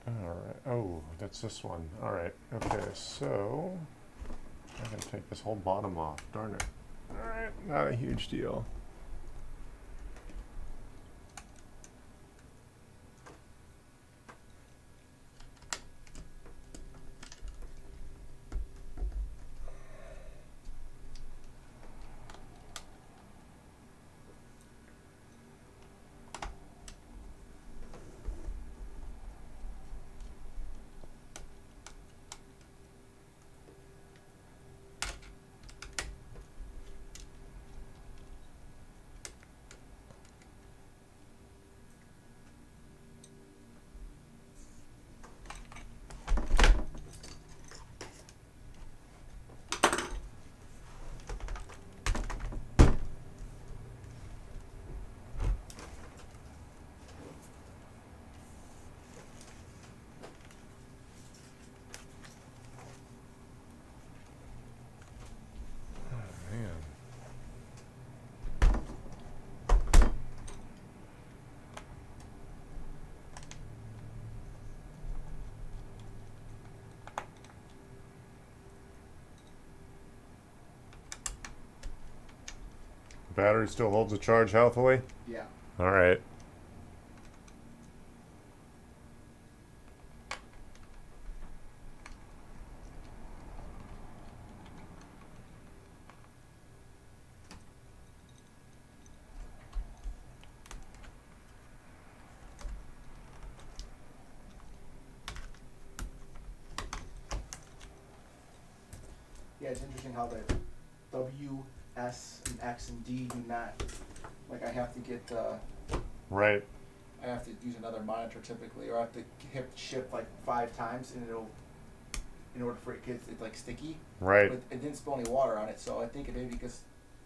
All right. Oh, that's this one. All right. Okay, so I can take this whole bottom off. Darn it. All right, not a huge deal. Man. Battery still holds a charge healthily? Yeah. All right. Yeah, it's interesting how the W, S, and X and D do not. Like I have to get, Right. I have to use another monitor typically, or I have to hit shift like 5 times, and it'll, in order for it to get it's like sticky. Right. But it didn't spill any water on it, so I think it maybe because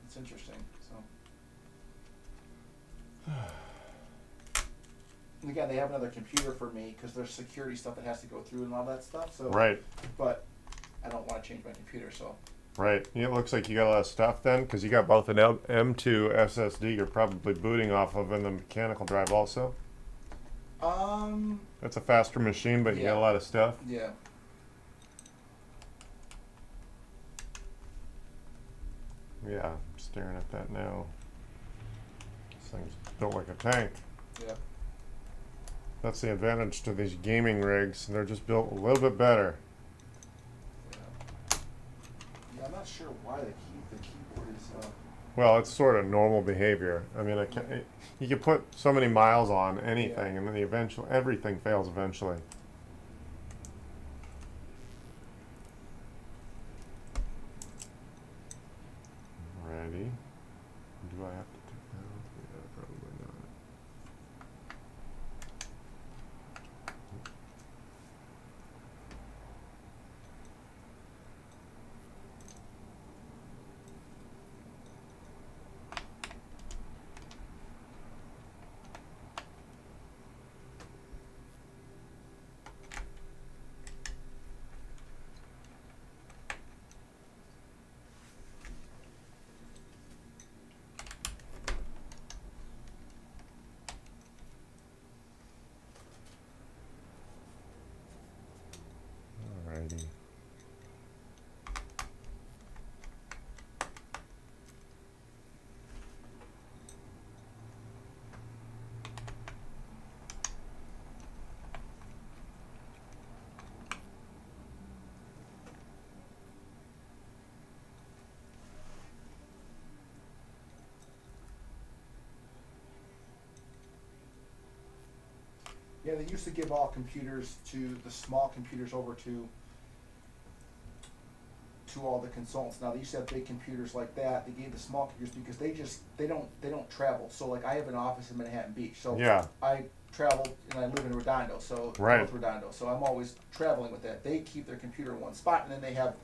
it's interesting. So. And again, they have another computer for me because there's security stuff that has to go through and all that stuff. So. Right. But I don't want to change my computer, so. Right. It looks like you got a lot of stuff then, because you got both an M2 SSD you're probably booting off of and the mechanical drive also. That's a faster machine, but you got a lot of stuff. Yeah. Yeah, I'm staring at that now. This thing's built like a tank. Yeah. That's the advantage to these gaming rigs. They're just built a little bit better. Yeah, I'm not sure why the keyboard is. Well, it's sort of normal behavior. I mean, you can put so many miles on anything, and then everything fails eventually. Ready? Do I have to take that off? Yeah, probably not. Alrighty. Yeah, they used to give all computers to the small computers over to all the consultants. Now they used to have big computers like that. They gave the small computers because they don't travel. So like I have an office in Manhattan Beach. So Yeah. I travel and I live in Redondo. So Right. North Redondo. So I'm always traveling with that. They keep their computer in one spot and then they have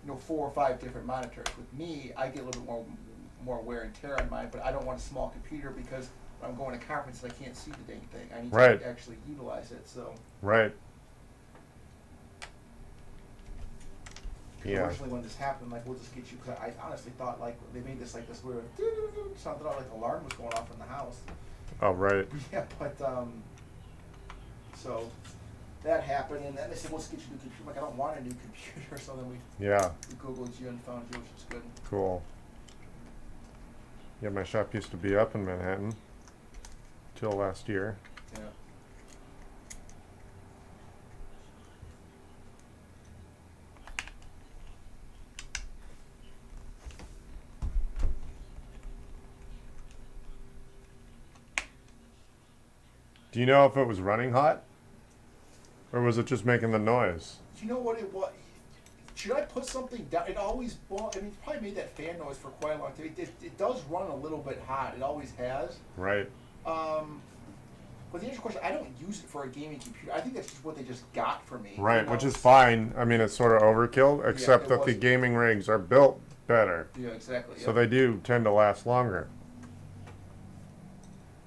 4 or 5 different monitors. With me, I get a little bit more wear and tear on mine, but I don't want a small computer because when I'm going to conferences I can't see the dang thing. I need Right. to actually utilize it. So. Right. Yeah. Originally, when this happened, like we'll just get you. Cause I honestly thought like they made this like this weird something like an alarm was going off in the house. Oh, right. Yeah, but so that happened, and then they said, "Let's get you a new computer." I'm like, I don't want a new computer. So then we Yeah, Googled you and found you, which is good. cool. Yeah, my shop used to be up in Manhattan till last year. Yeah. Do you know if it was running hot? Or was it just making the noise? Do you know what it was? Should I put something down? It always, well, I mean, it probably made that fan noise for quite a long time. It does run a little bit hot. It always has. Right. But the answer question, I don't use it for a gaming computer. I think that's just what they just got for me. Right, you know? which is fine. I mean, it's sort of overkill, except it that the was. gaming rigs are built better. Yeah, exactly. So they do tend to last longer.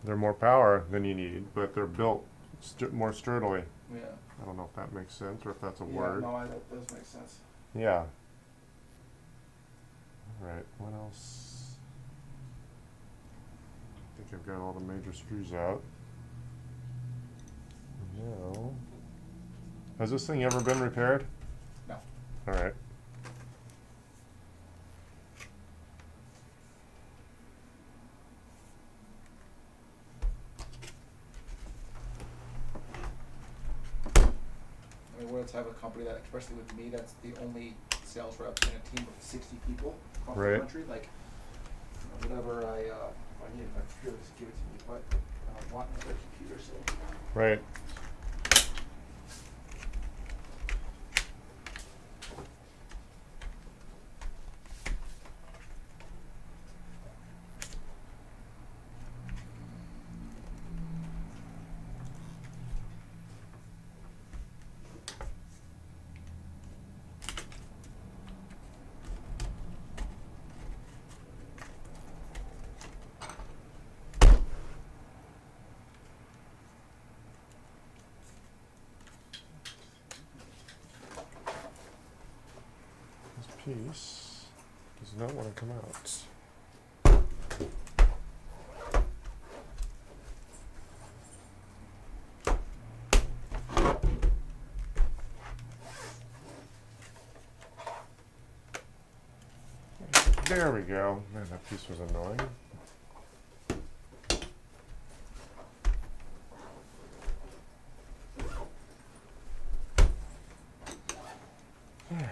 They're more power than you need, but they're built more sturdily. Yeah. I don't know if that makes sense or if that's a Yeah, word. no, that does make sense. Yeah. All right, what else? I think I've got all the major screws out. No. Has this thing ever been repaired? No. All right. I mean, we're the type of company that, especially with me, that's the only sales rep in a team of 60 people across Right. the country. Like, you know, whatever I need my computer, just give it to me. But I don't want another computer, so. Right. This piece does not want to come out. There we go. Man, that piece was annoying. All right.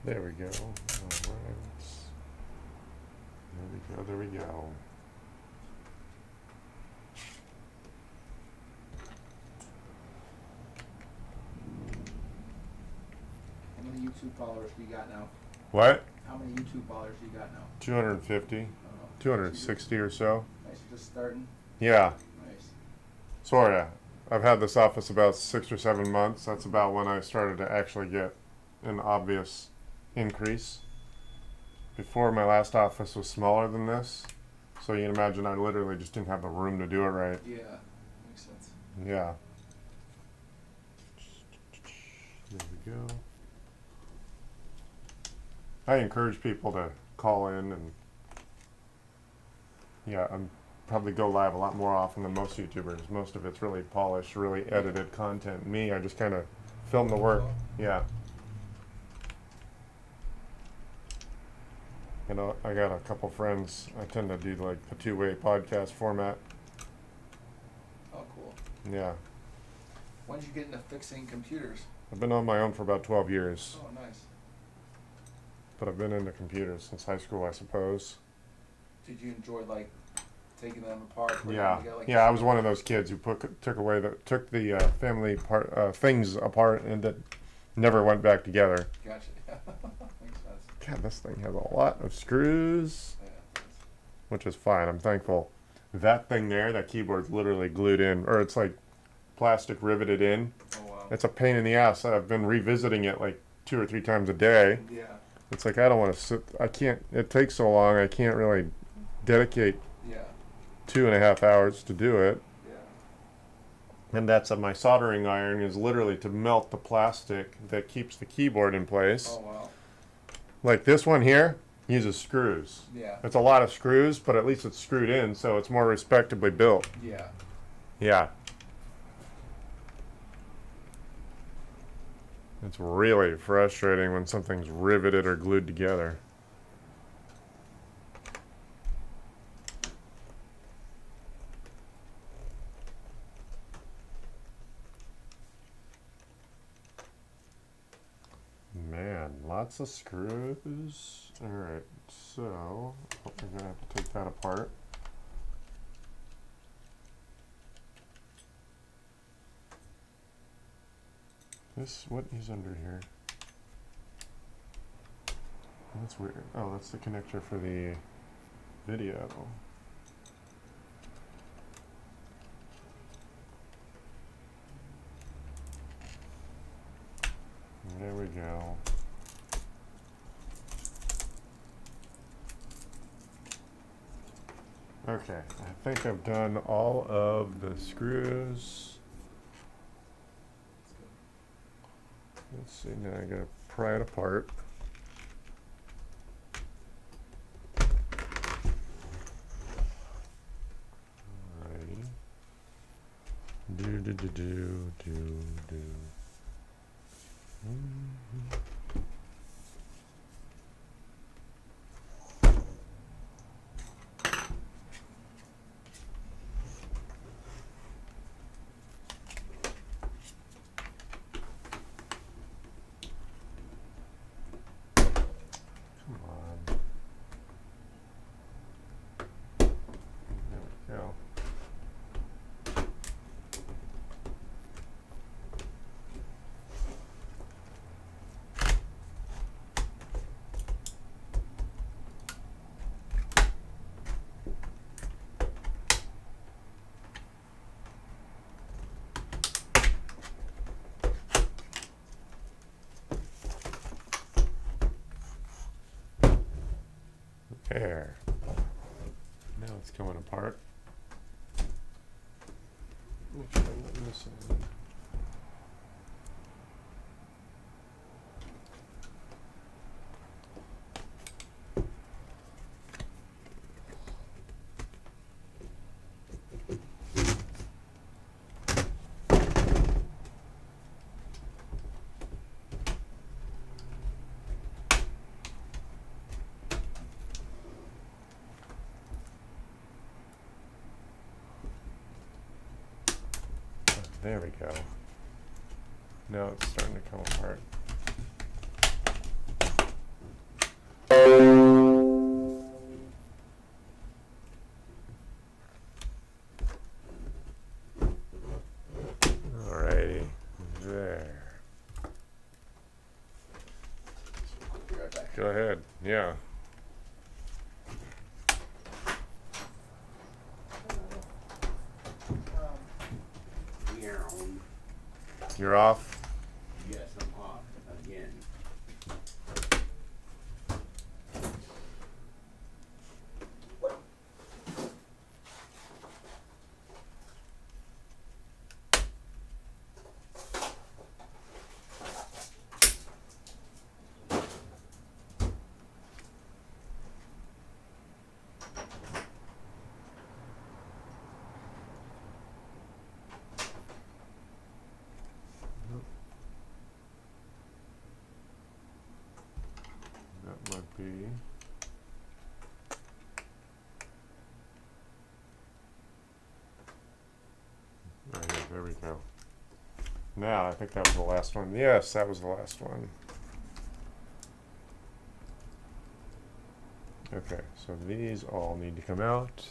There we go. All right. There we go. There we go. How many YouTube followers do you got now? What? How many YouTube followers do you got now? 250, I don't know. 260 or so. Nice, you're just starting. Yeah. Nice. Sorta. I've had this office about 6 or 7 months. That's about when I started to actually get an obvious increase. Before, my last office was smaller than this, so you can imagine I literally just didn't have the room to do it right. Yeah, makes sense. Yeah. There we go. I encourage people to call in and I'm probably go live a lot more often than most YouTubers. Most of it's really polished, really edited content. Me, I just kind of film the work. Yeah. You know, I got a couple friends. I tend to do like a two-way podcast format. Oh, cool. Yeah. When did you get into fixing computers? I've been on my own for about 12 years, Oh, nice. but I've been into computers since high school, I suppose. Did you enjoy like taking them apart. Putting Yeah, them together, like yeah. I was one of those kids who took the family things apart and that never went back together. Gotcha. Makes sense. God, this thing has a lot of screws, Yeah. which is fine. I'm thankful. That thing there, that keyboard's literally glued in, or it's like plastic riveted in. Oh wow. It's a pain in the ass. I've been revisiting it like 2 or 3 times a day. Yeah. It's like I don't want to sit. I can't. It takes so long. I can't really dedicate Yeah. 2.5 hours to do it. Yeah. And that's my soldering iron is literally to melt the plastic that keeps the keyboard in place. Oh wow. Like this one here uses screws. Yeah. It's a lot of screws, but at least it's screwed in, so it's more respectably built. Yeah. Yeah. It's really frustrating when something's riveted or glued together. Man, lots of screws. Alright, so we're going to have to take that apart. What is under here? That's weird. Oh, that's the connector for the video. There we go. Okay, I think I've done all of the screws. Let's see, now I gotta pry it apart. Alrighty. Do. Come on. There we go. There. Now it's coming apart. Make sure I'm not missing it. There we go. Now it's starting to come apart. Alrighty, there. Be right back. Go ahead. Yeah. We're on. You're off. Yes, I'm off again. That might be. Right here, there we go. Now, I think that was the last one. Yes, that was the last one. Okay, so these all need to come out.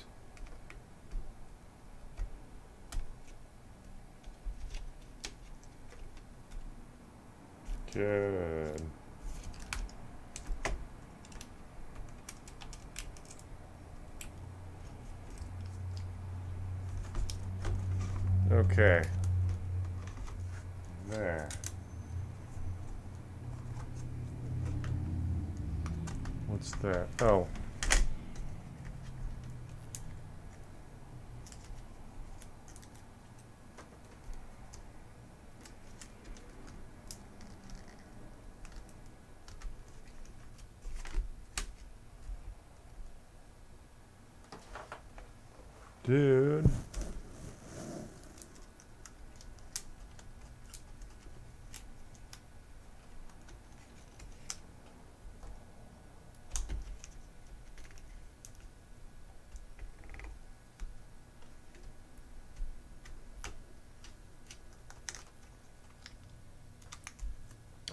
Good. Okay. There. What's that? Oh. Dude.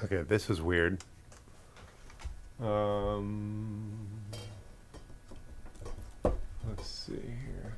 Okay, this is weird. Let's see here.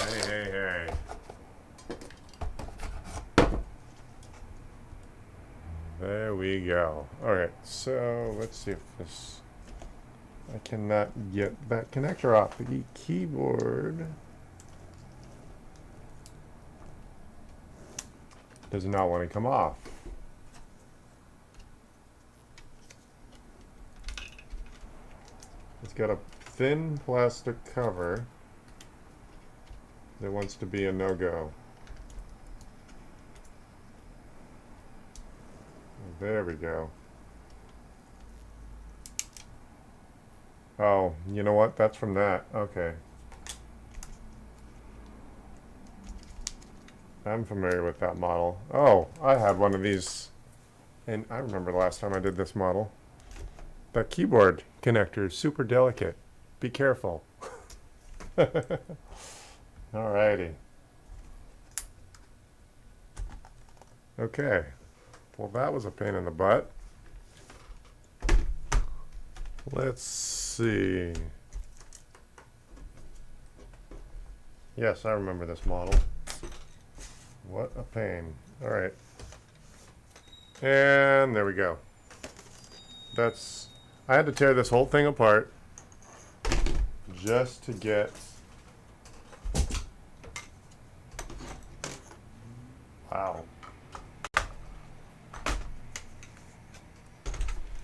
Hey. There we go. Alright, so let's see if this... I cannot get that connector off the keyboard. Does not want to come off. It's got a thin plastic cover that wants to be a no-go. There we go. Oh, you know what? That's from that. Okay. I'm familiar with that model. Oh, I had one of these, and I remember the last time I did this model. The keyboard connector is super delicate. Be careful. Alrighty. Okay. Well, that was a pain in the butt. Let's see. Yes, I remember this model. What a pain. Alright. And there we go. I had to tear this whole thing apart just to get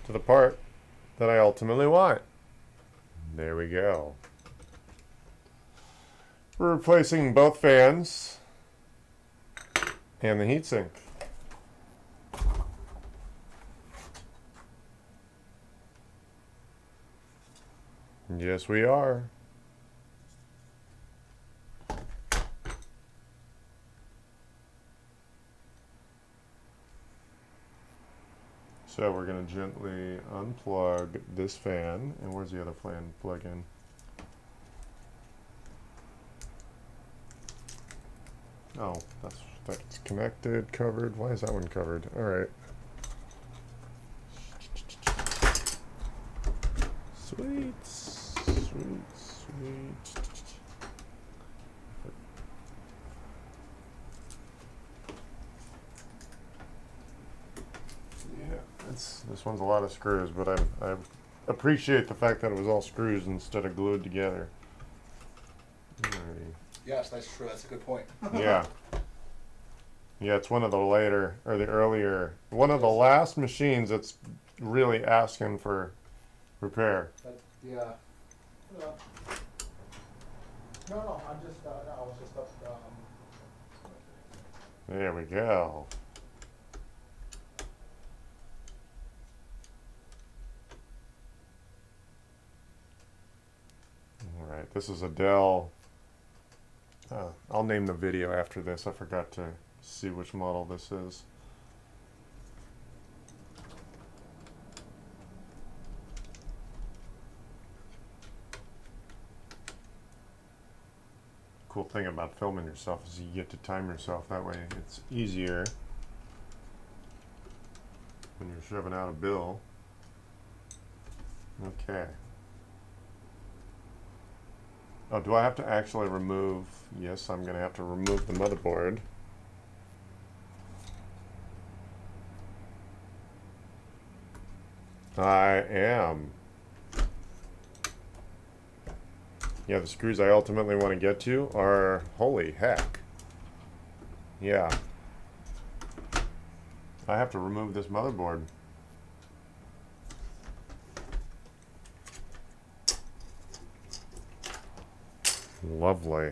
to the part that I ultimately want. There we go. We're replacing both fans and the heatsink. Yes, we are. So we're going to gently unplug this fan. And where's the other fan plug in? Oh, that's connected, covered. Why is that one covered? All right. Sweet. This one's a lot of screws, but I appreciate the fact that it was all screws instead of glued together. Alrighty. Yes, that's true. That's a good point. Yeah. Yeah, it's one of the last machines that's really asking for repair. Yeah. No, I'm just, no, I was just up, There we go. Alright, this is a Dell. I'll name the video after this. I forgot to see which model this is. thing about filming yourself is you get to time yourself. That way it's easier when you're shoving out a bill. Okay. Oh, do I have to actually remove? Yes, I'm going to have to remove the motherboard. I am. Yeah, the screws I ultimately want to get to are, holy heck. Yeah. I have to remove this motherboard. Lovely.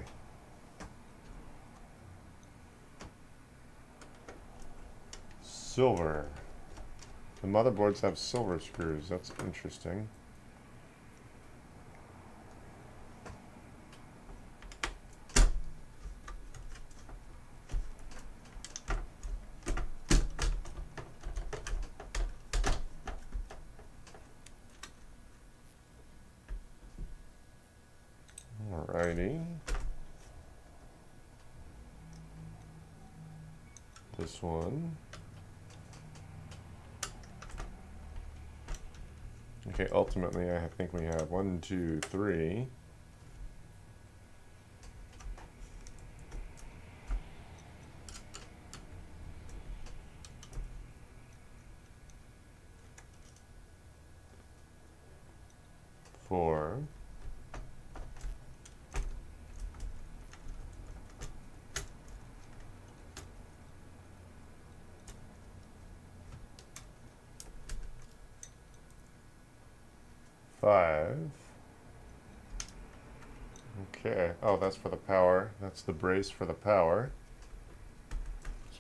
Silver. The motherboards have silver screws. That's interesting. Alrighty. This one. Okay, ultimately I think we have 1, 2, 3. Four. Five. Okay. Oh, that's for the power. That's the brace for the power.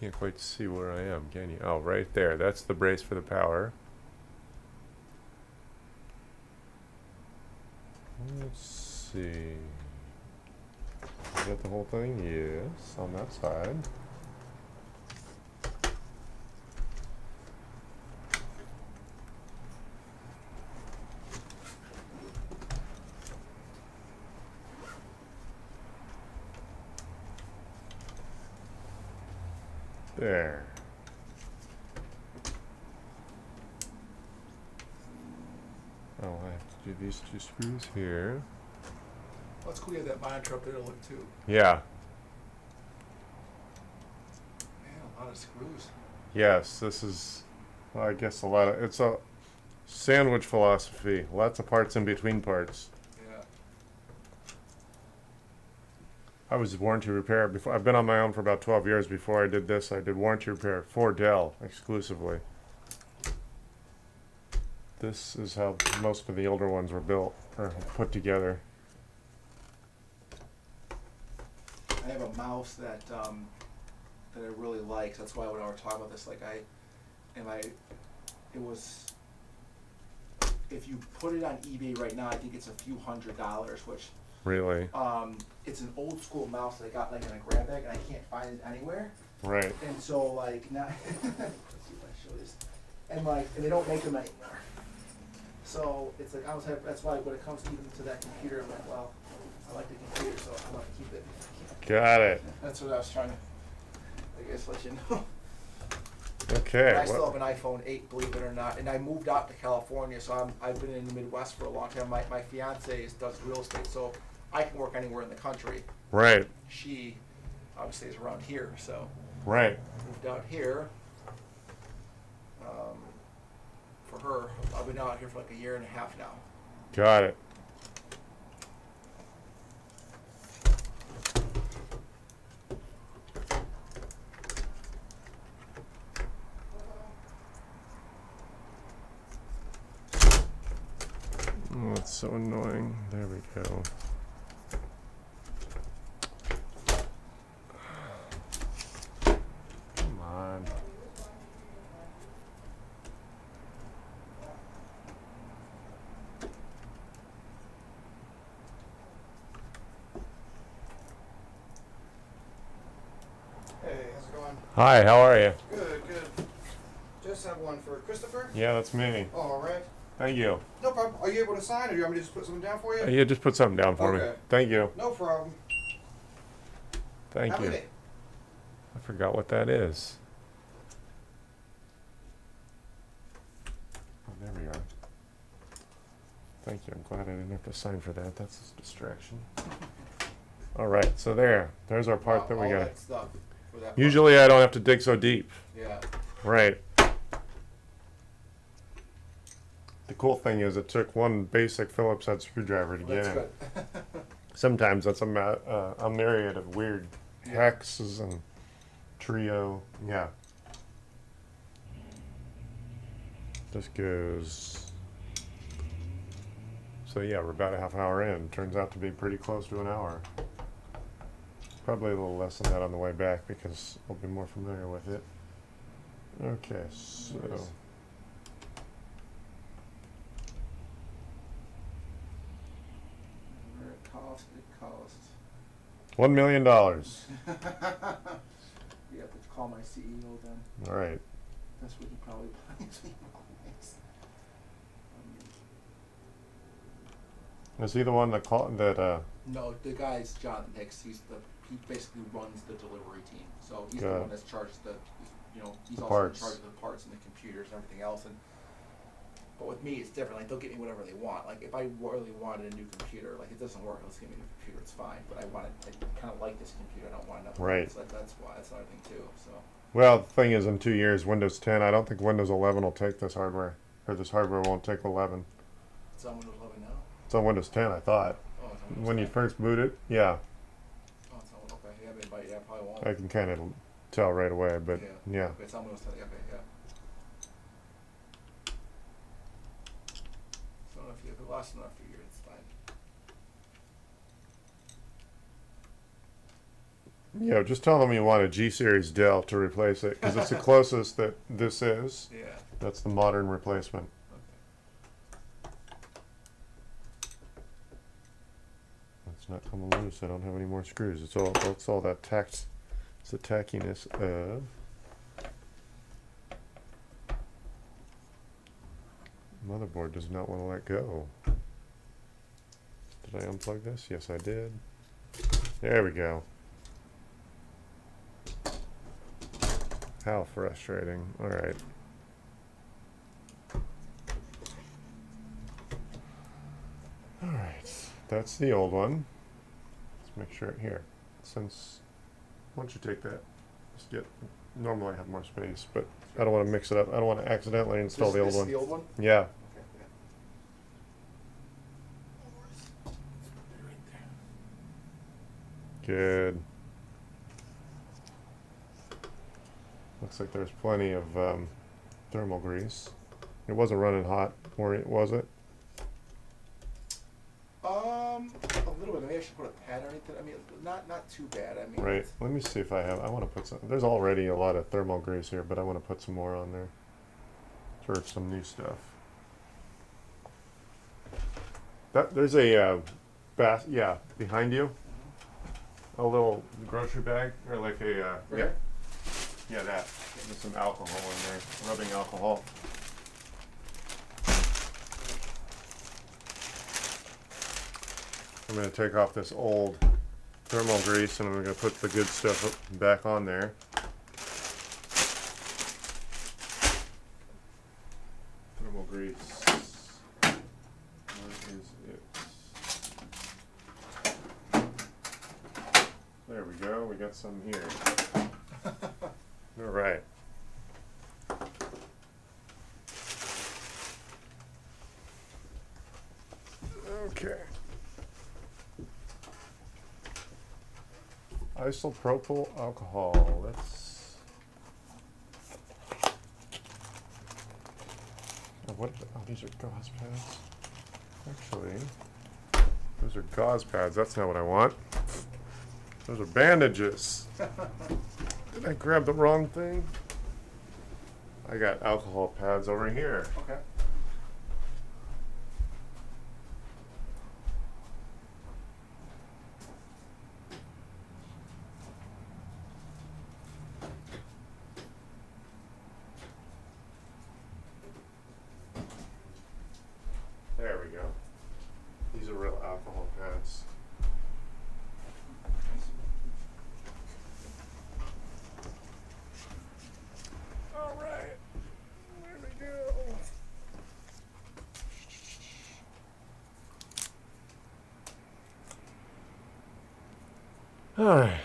Can't quite see where I am, can you? Oh, right there. That's the brace for the power. Let's see. Is that the whole thing? Yes, on that side. There. Oh, I have to do these 2 screws here. Well, it's cool you have that monitor up there to look too. Yeah. Man, a lot of screws. Yes, this is, well, I guess a lot of, it's a sandwich philosophy. Lots of parts in between parts. Yeah. I was warranty repair before. I've been on my own for about 12 years. Before I did this, I did warranty repair for Dell exclusively. This is how most of the older ones were built or put together. I have a mouse that I really like. That's why when I were talking about this, like it was, if you put it on eBay right now, I think it's a few $100s, which Really? it's an old school mouse that I got like in a grab bag and I can't find it anywhere. Right. And so like now, let's see if I show this, and they don't make them anymore. So it's like I was that's why when it comes even to that computer, I'm like, well, I like the computer, so I want to keep it. Got it. That's what I was trying to, I guess, let you know. Okay. And I still have an iPhone 8, believe it or not, and I moved out to California, so I've been in the Midwest for a long time. My fiance does real estate, so I can work anywhere in the country. Right. She obviously is around here, so Right. moved out here. For her, I've been out here for like a year and a half now. Got it. Oh, it's so annoying. There we go. Come on. Hey, how's it going? Hi, how are you? Good, good. Just have one for Christopher. Yeah, that's me. All right. Thank you. No problem. Are you able to sign, or do you want me to just put something down for you? Yeah, just put something down for me. Okay. Thank you. No problem. Thank Have a you. day. I forgot what that is. Oh, there we are. Thank you. I'm glad I didn't have to sign for that. That's a distraction. All right, so there's our part Wow, that we all got. that stuff for that part. Usually I don't have to dig so deep. Yeah. Right. The cool thing is it took one basic Phillips head screwdriver to Well, get that's in. good. Sometimes that's a myriad of weird Yeah. hexes and trio. Yeah. This goes. So yeah, we're about a half hour in. Turns out to be pretty close to an hour. Probably a little less than that on the way back because I'll be more familiar with it. Okay, so. Nice. Where it cost. $1 million. You have to call my CEO then. All right. That's what he probably buys me. Is he the one that called that? No, the guy's John Hicks. He basically runs the delivery team. So he's Got the it. one that's charged he's The also parts. in charge of the parts and the computers and everything else. But with me, it's different. Like they'll get me whatever they want. Like if I really wanted a new computer, like it doesn't work, let's give me a new computer. It's fine. But I kind of like this computer. I don't want another. Right. So that's why. That's another thing too. So Well, the thing is, in 2 years, Windows 10. I don't think Windows 11 will take this hardware, or this hardware won't take 11. it's on Windows 11 now. It's on Windows 10, I thought. Oh, it's on Windows When you 10. first boot it, yeah, Oh, it's on. Okay. Yeah, but yeah, probably won't. I can kind of tell right away. But yeah. Okay, it's on Windows 10. Okay, yeah. So if it lasts enough for a year, it's fine. Yeah, just tell them you want a G series Dell to replace it because it's the closest that this is. Yeah. That's the modern replacement. Okay. It's not coming loose. I don't have any more screws. It's all that tax. It's the tackiness of. Motherboard does not want to let go. Did I unplug this? Yes, I did. There we go. How frustrating. All right. All right. That's the old one. Let's make sure here. Once you take that, just get. Normally I have more space, but I don't want to mix it up. I don't want to accidentally install the old This one. is the old one? Yeah. Okay, yeah. Good. Looks like there's plenty of thermal grease. It wasn't running hot, or was it? A little bit. Maybe I should put a pad underneath it. I mean, not too bad. I mean, Right. Let me see if I have. I want to put some. There's already a lot of thermal grease here, but I want to put some more on there for some new stuff. There's a yeah, behind you. A little grocery bag, or like a Right yeah, here? yeah, that. There's some alcohol in there, rubbing alcohol. I'm going to take off this old thermal grease and I'm going to put the good stuff back on there. Thermal grease. Where is it? There we go. We got some here. All right. Okay. Isopropyl alcohol. Let's. Oh, these are gauze pads. Actually, those are gauze pads. That's not what I want. Those are bandages. Did I grab the wrong thing? I got alcohol pads over here. Okay. There we go. These are real alcohol pads. All right.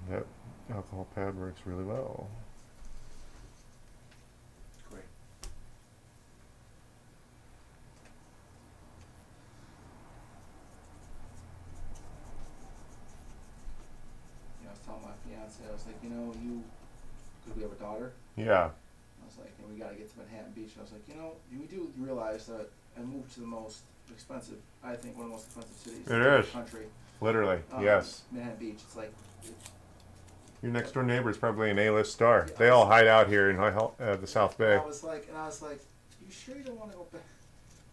That alcohol pad works really well. Great. I was telling my fiance, I was like, because we have a daughter. Yeah. I was like, we got to get to Manhattan Beach. And I was like, we do realize that I moved to the most expensive, I think one of the most expensive cities in the is. country. Literally. Yes. Manhattan Beach. It's like, Your next door neighbor is probably an A-list star. Yeah, They all hide out here in the South Bay. I was like, you sure you don't want to go back?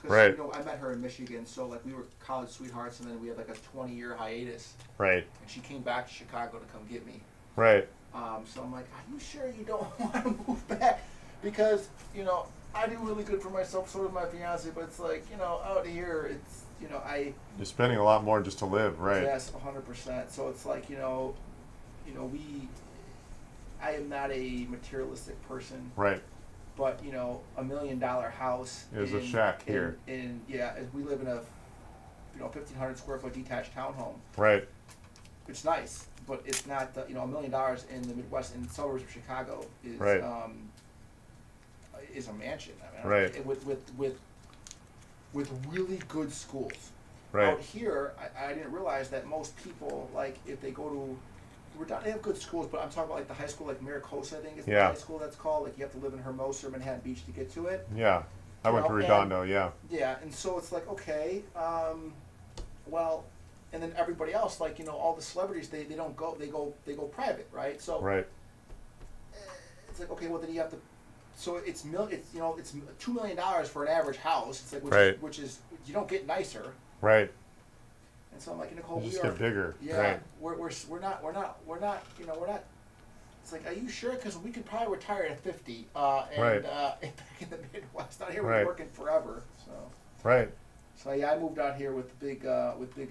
Because Right. I met her in Michigan, so like we were college sweethearts, and then we had like a 20-year hiatus, Right. and she came back to Chicago to come get me. Right. So I'm like, are you sure you don't want to move back? Because I do really good for myself, so does my fiance, but it's like out here, it's You're spending a lot more just to live. Right. yes, 100%. So it's like I am not a materialistic person. Right. But $1 million house Is a shack here. We live in a 1,500 square foot detached townhome. Right. It's nice, but it's not $1 million in the Midwest in the suburbs of Chicago is Right. Is a mansion. I mean, Right. With really good schools. Right. Out here, I didn't realize that most people, like if they go to they have good schools, but I'm talking about like the high school, like Maricosa, I think is the Yeah. high school that's called. Like you have to live in Hermosa or Manhattan Beach to get to it. Yeah. I went to And- Redondo. Yeah. Yeah, and so it's like, okay, well, and then everybody else, like all the celebrities, they don't go, they go private, right? So Right. it's like, okay, well then you have to. So it's $2 million for an average house. It's like Right. which is you don't get nicer. Right. And so I'm like, Nicole, You we just are get bigger. yeah, Right. we're not. It's like, are you sure? Because we could probably retire at 50. Right. Back in the Midwest, out here Right. we're working forever. So. Right. So yeah, I moved out here with big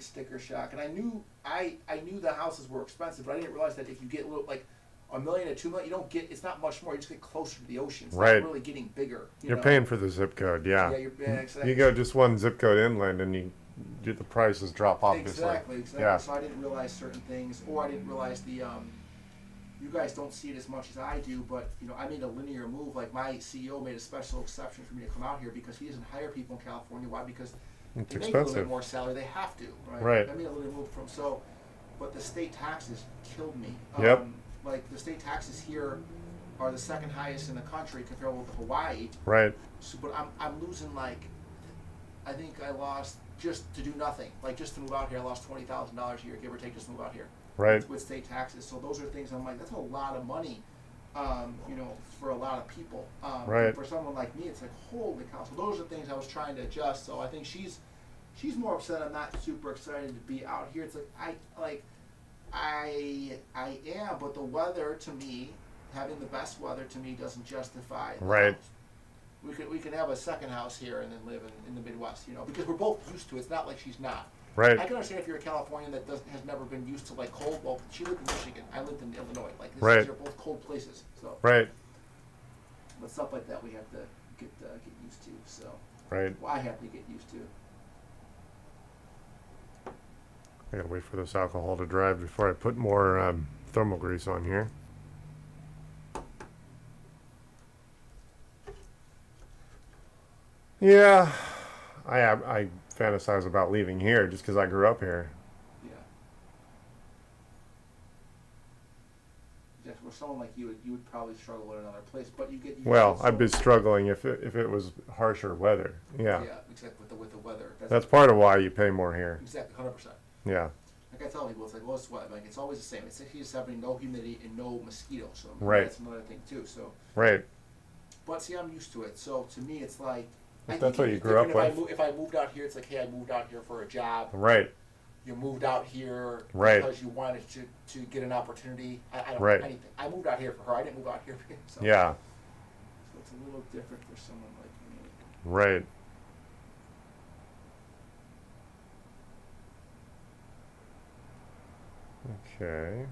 sticker shock, and I knew the houses were expensive, but I didn't realize that if you get a little like $1 million to $2 million, you don't get. It's not much more. You just get closer to the ocean. It's Right. not really getting bigger. You're paying for the zip code. Yeah. Yeah, exactly. You go just one zip code inland, and the prices drop obviously. Exactly. Yeah. So I didn't realize certain things, or I didn't realize the. You guys don't see it as much as I do, but I made a linear move. Like my CEO made a special exception for me to come out here because he doesn't hire people in California. Why? Because It's they make a little bit expensive. more salary. They have to, right? Right. I made a linear move from but the state taxes killed me. Yep. Like the state taxes here are the second highest in the country comparable to Hawaii. Right. So, but I'm losing I think I lost just to do nothing. Like just to move out here, I lost $20,000 a year, give or take, just to move out here. Right. With state taxes. So those are things I'm like, that's a lot of money, for a lot of people. Right. For someone like me, it's like, holy cow. So those are things I was trying to adjust. So I think she's more upset. I'm not super excited to be out here. It's like I am, but the weather to me, having the best weather to me doesn't justify the Right. house. We could have a second house here and then live in the Midwest, because we're both used to it. It's not like she's not. Right. I can understand if you're a Californian that has never been used to cold. Well, she lived in Michigan. I lived in Illinois. Right. These are both cold places. So, Right. but stuff like that we have to get used to. So, Right. well, I have to get used to. I gotta wait for this alcohol to dry before I put more thermal grease on here. Yeah, I fantasize about leaving here just because I grew up here. Yeah. Just for someone like you would probably struggle in another place, but you get. Well, get I'd be struggling if it was harsher weather. Yeah. Yeah, exactly. With the weather. That's part of why you pay more here. Exactly, 100%. Yeah. Like I tell people, it's like, well, it's what? Like it's always the same. It's 60 to 70, no humidity and no mosquitoes. So Right. that's another thing too. So. Right. But see, I'm used to it. So to me, it's like. If I that's think what it's you grew up different with. if I moved out here, it's like, hey, I moved out here for a job. Right. You moved out here Right. because you wanted to get an opportunity. I don't Right. know anything. I moved out here for her. I didn't move out here for myself. Yeah. So it's a little different for someone like me. Right. Okay.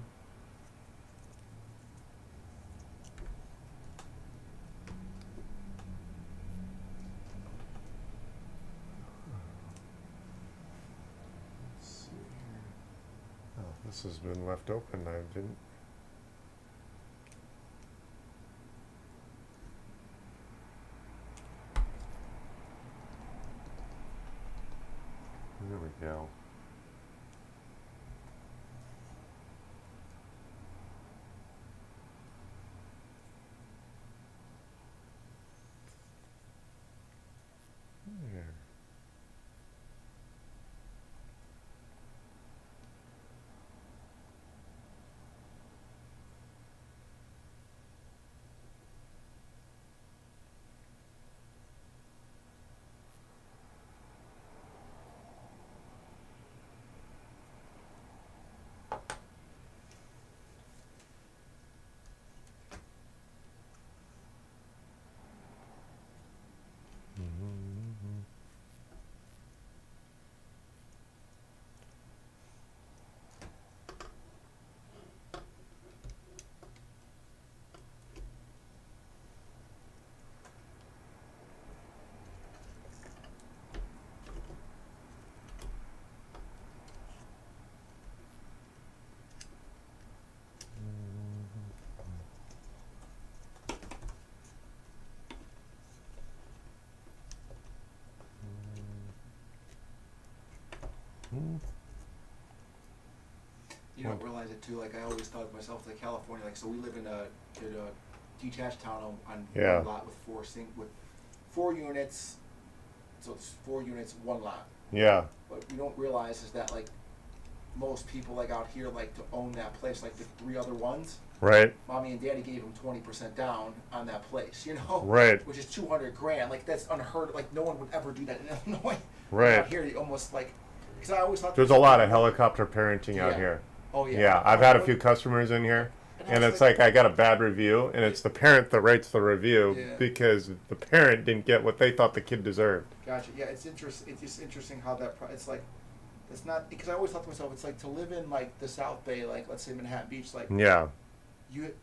Let's see here. Oh, this has been left open. I didn't. There we go. There. Mhm. Mhm. You don't realize it too. Like I always thought of myself like California. Like so, we live in a detached town on Yeah. one lot with with 4 units. So it's 4 units, one lot. Yeah. What we don't realize is that like most people like out here like to own that place. Like the 3 other ones, Right. mommy and daddy gave them 20% down on that place. You know, Right. which is 200 grand. Like that's unheard of. Like no one would ever do that in Illinois. Right. Out here, you almost like because I always thought There's a lot of helicopter parenting out Yeah. here. Oh yeah. Yeah, I've had a few customers in here, and it's like I got a bad review, and it's the parent that writes the review Yeah. because the parent didn't get what they thought the kid deserved. Gotcha. Yeah, it's interesting. It's just interesting how it's like. It's not because I always thought to myself, it's like to live in like the South Bay, like let's say Manhattan Beach, like Yeah. you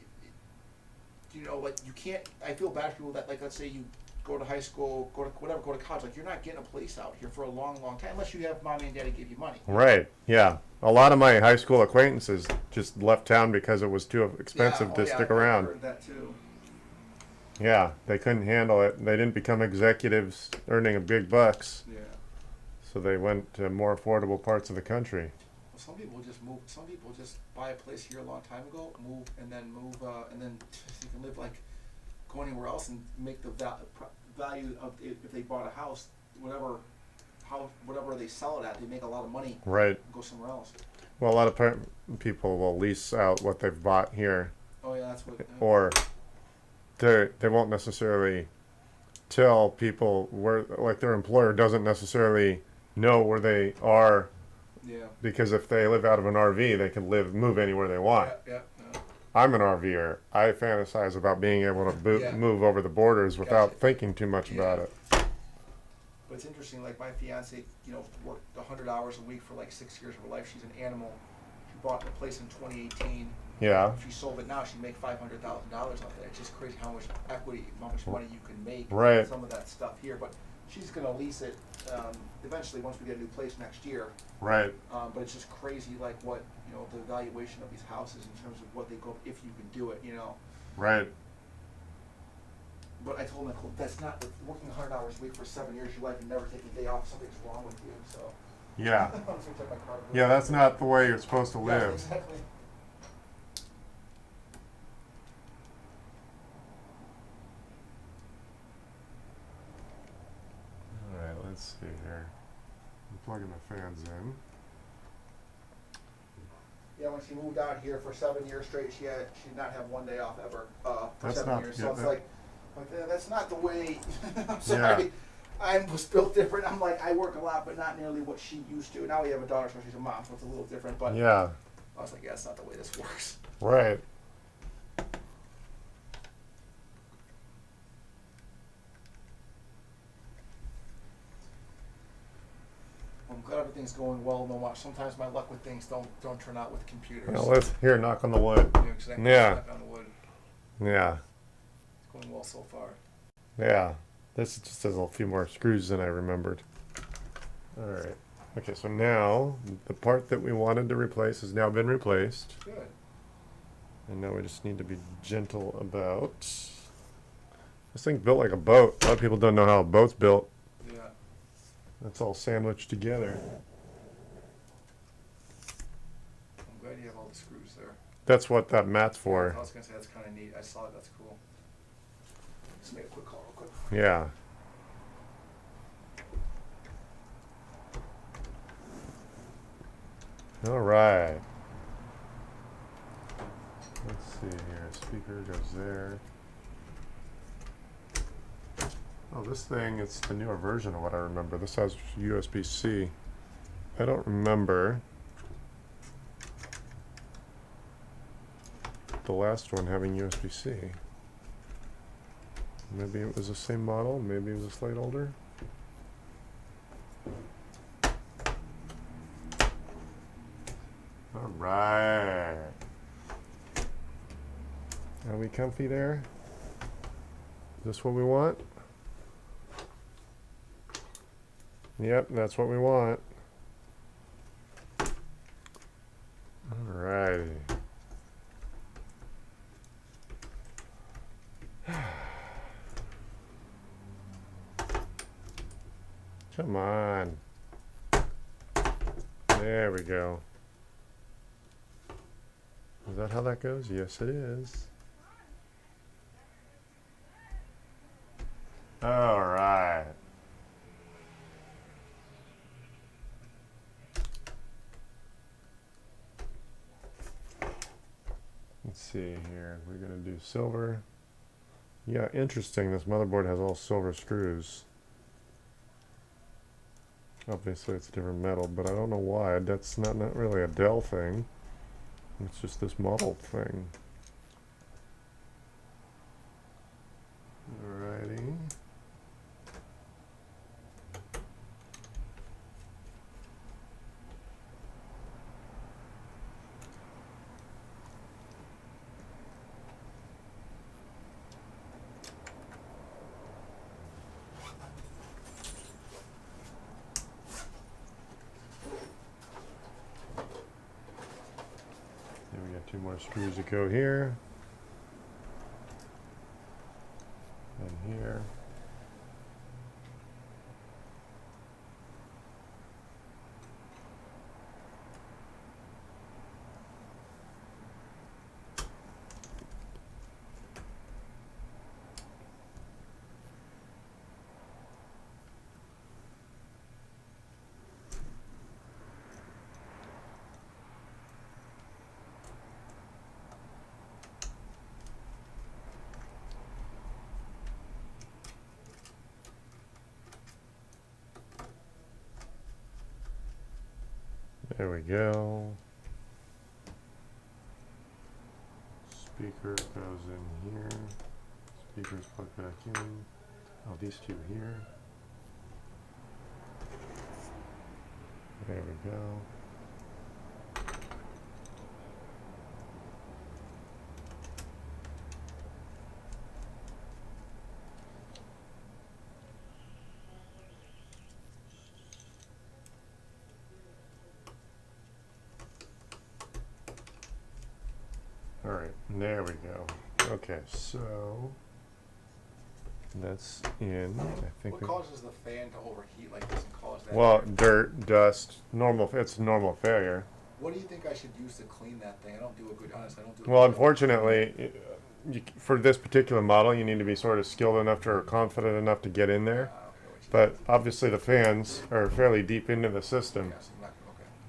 know, like you can't. I feel bad for people that like let's say you go to high school, go to college, like you're not getting a place out here for a long, long time unless you have mommy and daddy give you money. Right. Yeah. A lot of my high school acquaintances just left town because it was too expensive Yeah, to oh, yeah, stick I've around. heard that too. Yeah, they couldn't handle it. They didn't become executives earning a big bucks, Yeah. so they went to more affordable parts of the country. Well, some people just move. Some people just buy a place here a long time ago, move, and then you can live like go anywhere else and make the value of if they bought a house, whatever they sell it at, they make a lot of money. Right. And go somewhere else. Well, a lot of people will lease out what they've bought here, Oh yeah, that's what. or they won't necessarily tell people where, like their employer doesn't necessarily know where they are, Yeah. because if they live out of an RV, they can move anywhere they want. Yeah. I'm an RVer. I fantasize about being able to Yeah. move over the borders without Gotcha. thinking too much about Yeah. it. But it's interesting. Like my fiance, worked 100 hours a week for like 6 years of her life. She's an animal. She bought the place in 2018. Yeah. If she sold it now, she'd make $500,000 off it. It's just crazy how much equity, how much money you can make. Right. Some of that stuff here, but she's gonna lease it eventually once we get a new place next year. Right. But it's just crazy, like what the valuation of these houses in terms of what they go if you can do it. Right. But I told Nicole that's not working 100 hours a week for 7 years of your life and never taking a day off. Something's wrong with you. So. Yeah. I'm just gonna take my card. Yeah, that's not the way you're supposed to Yeah, live. exactly. All right, let's see here. I'm plugging the fans in. Yeah, when she moved out here for 7 years straight, she did not have one day off ever for That's 7 not- years. yeah, So it's that- like that's not the way. I'm sorry. Yeah. I was built different. I'm like I work a lot, but not nearly what she used to. Now we have a daughter, so she's a mom, so it's a little different. But Yeah. I was like, yeah, that's not the way this works. Right. I'm glad everything's going well. No much. Sometimes my luck with things don't turn out with computers. Well, let's here knock on the wood. You know, 'cause I can Yeah. knock on the wood. Yeah, It's going well so far. yeah. This just has a few more screws than I remembered. All right. Okay, so now the part that we wanted to replace has now been replaced. Good. And now we just need to be gentle about. This thing's built like a boat. A lot of people don't know how a boat's built. Yeah. It's all sandwiched together. I'm glad you have all the screws there. That's what that mat's for. I was gonna say that's kind of neat. I saw it. That's cool. Just make a quick call, real quick. Yeah. All right. Let's see here. Speaker goes there. Oh, this thing, it's the newer version of what I remember. This has USB-C. I don't remember the last one having USB-C. Maybe it was the same model. Maybe it was a slight older. All right. Are we comfy there? Is this what we want? Yep, that's what we want. Alrighty. Come on. There we go. Is that how that goes? Yes, it is. All right. Let's see here. We're going to do silver. Yeah, interesting. This motherboard has all silver screws. Obviously, it's a different metal, but I don't know why. That's not really a Dell thing. It's just this model thing. Alrighty. Then we got two more screws to go here. And here. There we go. Speaker goes in here. Speakers plug back in. Oh, these two here. There we go. All right, there we go. Okay, so that's in. I think. What causes the fan to overheat like this and cause that? Well, dirt, dust, normal. It's normal failure. What do you think I should use to clean that thing? I don't do a good, honestly, I don't do a Well, good unfortunately, for this particular model, you need to be sort of skilled enough or confident enough to get in there. But obviously, the fans are fairly deep into the system. Yes, I'm not,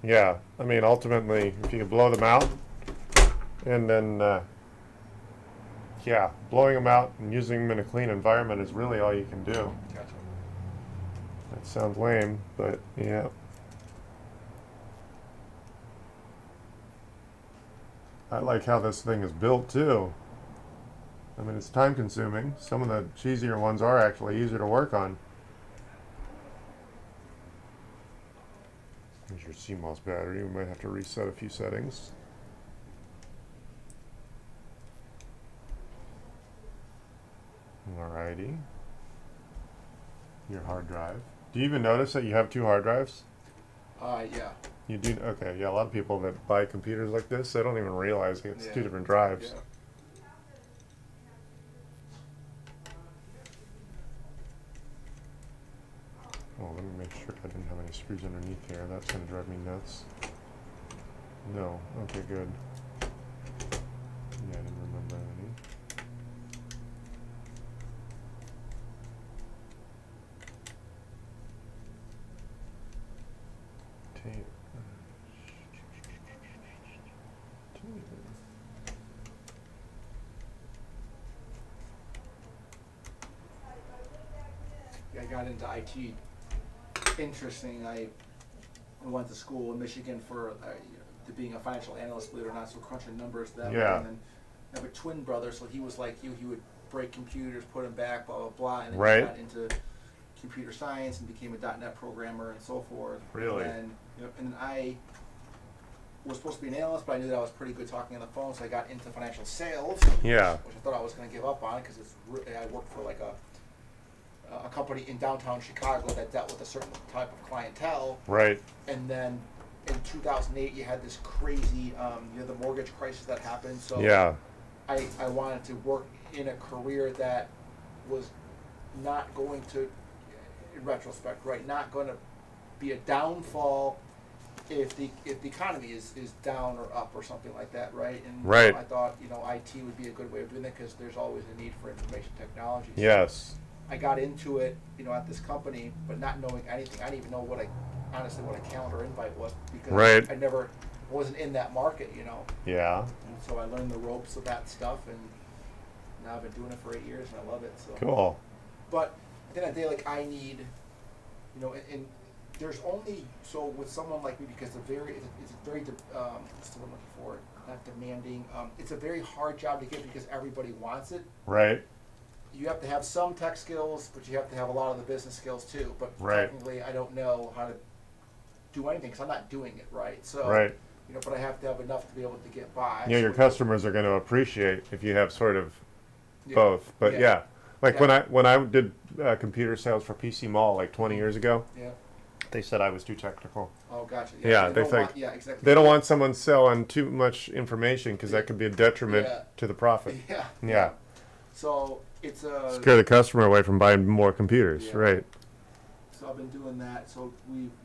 okay. Yeah, I mean, ultimately, if you can blow them out, and then, yeah, blowing them out and using them in a clean environment is really all you can do. Gotcha. That sounds lame, but yeah. I like how this thing is built too. I mean, it's time consuming. Some of the cheesier ones are actually easier to work on. your CMOS battery. We might have to reset a few settings. Alrighty. Your hard drive. Do you even notice that you have two hard drives? Yeah. You do? Okay, yeah, a lot of people that buy computers like this, they don't even realize it's Yeah. two different drives. Yeah. Oh, let me make sure I didn't have any screws underneath here. That's going to drive me nuts. No. Okay, good. Yeah, I didn't remember any. Tape. I got into IT. Interesting. I went to school in Michigan for to being a financial analyst, believe it or not, so crunching numbers that way. Yeah. And then I have a twin brother, so he was like you. He would break computers, put them back, blah, blah, blah. And then Right. he got into computer science and became a .NET programmer and so forth. Really? And, and I was supposed to be an analyst, but I knew that I was pretty good talking on the phone, so I got into financial sales. Yeah. Which I thought I was going to give up on because I worked for like a company in downtown Chicago that dealt with a certain type of clientele. Right. And then in 2008, you had this crazy, the mortgage crisis that happened. So Yeah. I wanted to work in a career that was not going to, in retrospect, right, not going to be a downfall if the economy is down or up or something like that, right? And Right. I thought, IT would be a good way of doing that because there's always a need for information technology. So Yes. I got into it, at this company, but not knowing anything. I didn't even know what a calendar invite was because Right. I never wasn't in that market, Yeah. And so I learned the ropes of that stuff, and now I've been doing it for 8 years, and I love it. So. Cool. But at the end of the day, like I need, and there's only so with someone like me because it's a very what's the word I'm looking for? Not demanding. It's a very hard job to get because everybody wants it. Right. You have to have some tech skills, but you have to have a lot of the business skills too. But Right. technically, I don't know how to do anything because I'm not doing it right. So, Right. but I have to have enough to be able to get by. Yeah, your So- customers are going to appreciate if you have sort of Yeah. both. But Yeah. yeah, like Yeah. when I did computer sales for PC Mall like 20 years ago, Yeah. they said I was too technical. Oh, gotcha. Yeah, they don't think- want- yeah, exactly. They don't want someone selling too much information because that could be a detriment Yeah. to the profit. Yeah. Yeah. So it's a. Scare the customer away from buying more computers. Yeah. Right. So I've been doing that. So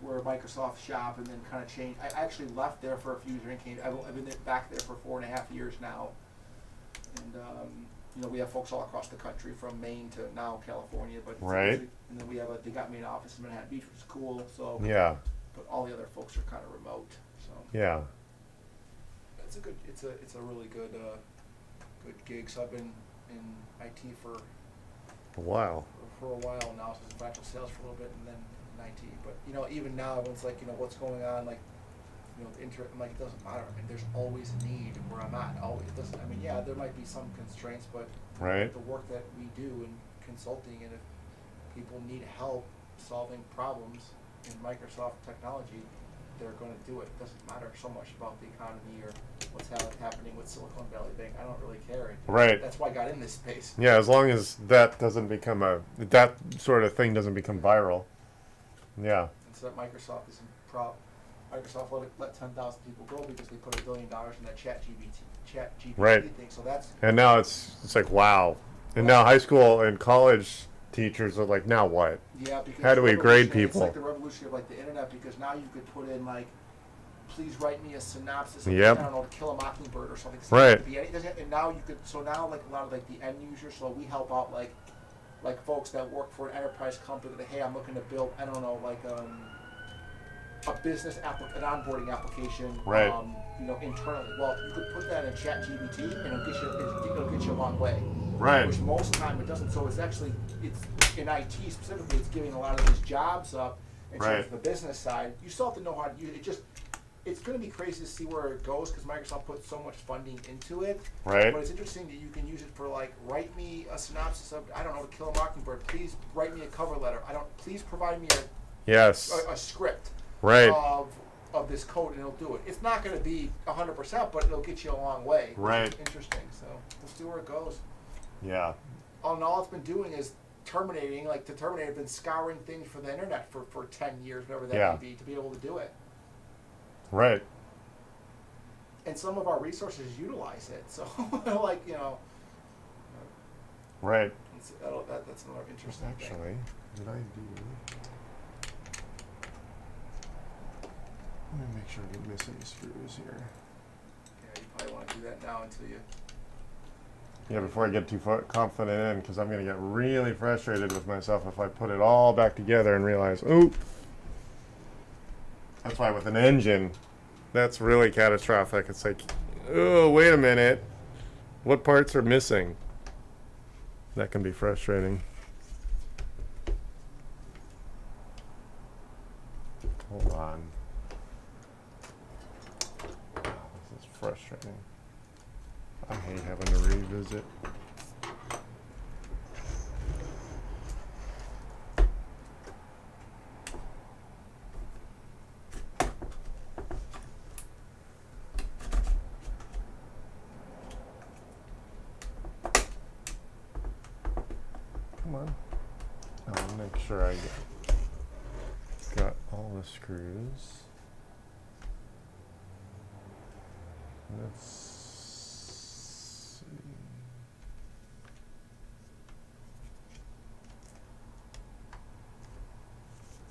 we're a Microsoft shop, and then kind of changed. I actually left there for a few years. I've been back there for 4.5 years now, and we have folks all across the country from Maine to now California. But Right. And then they got me an office in Manhattan Beach, which is cool. So Yeah. but all the other folks are kind of remote. So Yeah. it's a really good gig. So I've been in IT for Wow. a while now, so it's financial sales for a little bit, and then in IT. But even now, everyone's like, what's going on? Like, I'm like, it doesn't matter. I mean, there's always a need where I'm at. Always, it doesn't. I mean, yeah, there might be some constraints, but Right. the work that we do in consulting, and if people need help solving problems in Microsoft technology, they're going to do it. It doesn't matter so much about the economy or what's happening with Silicon Valley Bank. I don't really care. Right. That's why I got in this space. Yeah, as long as that doesn't become that sort of thing doesn't become viral. Yeah. And so that Microsoft is Microsoft let 10,000 people go because they put $1 billion in that chat GPT Right. thing. So that's And now it's like wow. And now high school and college teachers are like, now what? yeah. Because How do we it's grade revolutionary. people? It's like the revolution of like the internet because now you could put in like, please write me a synopsis of Yep. I don't know, To Kill a Mockingbird or something. Right. It could be and now you could now like a lot of like the end users. So we help out like folks that work for an enterprise company that hey, I'm looking to build I don't know like a business an onboarding application, Right. Internally. Well, you could put that in ChatGPT, and it'll get you a long way. Right. Which most time it doesn't. So it's in IT specifically, it's giving a lot of these jobs up in terms Right. of the business side. You still have to know how to use it. It's going to be crazy to see where it goes because Microsoft puts so much funding into it. Right. But it's interesting that you can use it for like, write me a synopsis of I don't know, To Kill a Mockingbird. Please write me a cover letter. Please provide me Yes. a script Right. of this code and it'll do it. It's not going to be 100%, but it'll get you a long way. Which Right. is interesting. So we'll see where it goes. Yeah. All it's been doing is terminating. Like, the Terminator has been scouring things for the internet for 10 years, whatever that Yeah. may be, to be able to do it. Right. And some of our resources utilize it. So, like, Right. that's another interesting thing. Actually, did I do? Let me make sure I didn't miss any screws here. Yeah, you probably want to do that now until you. Yeah, before I get too confident in, because I'm going to get really frustrated with myself if I put it all back together and realize, oop. That's why with an engine, that's really catastrophic. It's like, oh, wait a minute. What parts are missing? That can be frustrating. Hold on. Oh, this is frustrating. I hate having to revisit. Come on. I'll make sure I got all the screws. Let's see.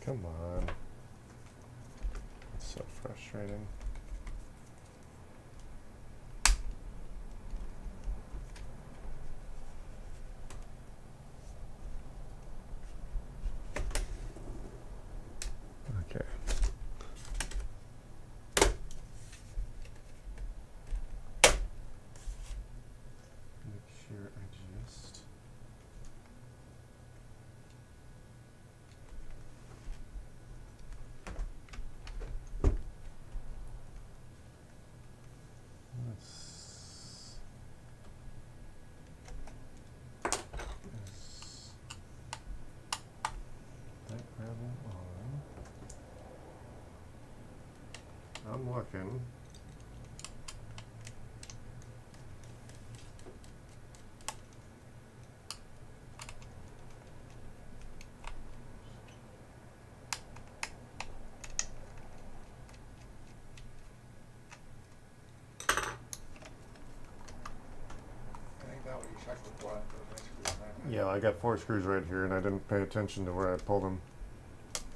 Come on. It's so frustrating. Okay. Make sure I just. Let's. Is that gravel on? I'm looking. I think that what you checked before. Yeah, I got 4 screws right here, and I didn't pay attention to where I pulled them.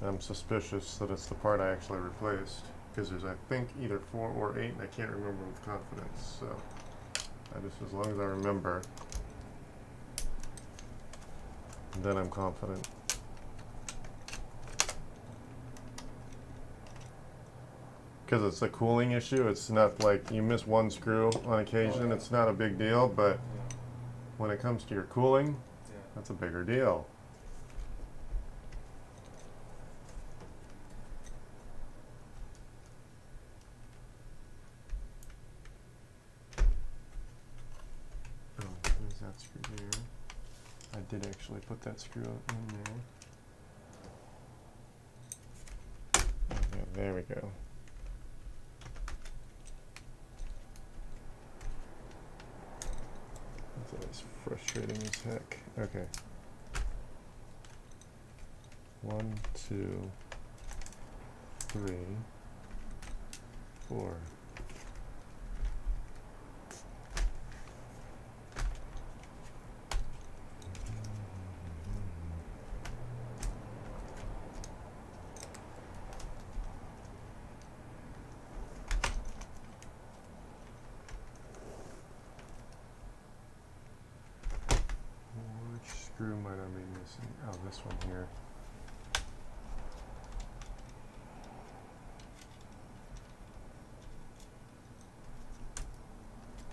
I'm suspicious that it's the part I actually replaced, because there's, I think, either 4 or 8, and I can't remember with confidence. So, as long as I remember, then I'm confident. Because it's a cooling issue. It's not like you miss one screw on occasion. Oh, yeah. It's not a big deal, but when it comes to your cooling, that's a bigger deal. Oh, there's that screw there. I did actually put that screw in there. Okay, there we go. That's always frustrating as heck. Okay. 1, 2, 3, 4. Which screw might I be missing? Oh, this one here.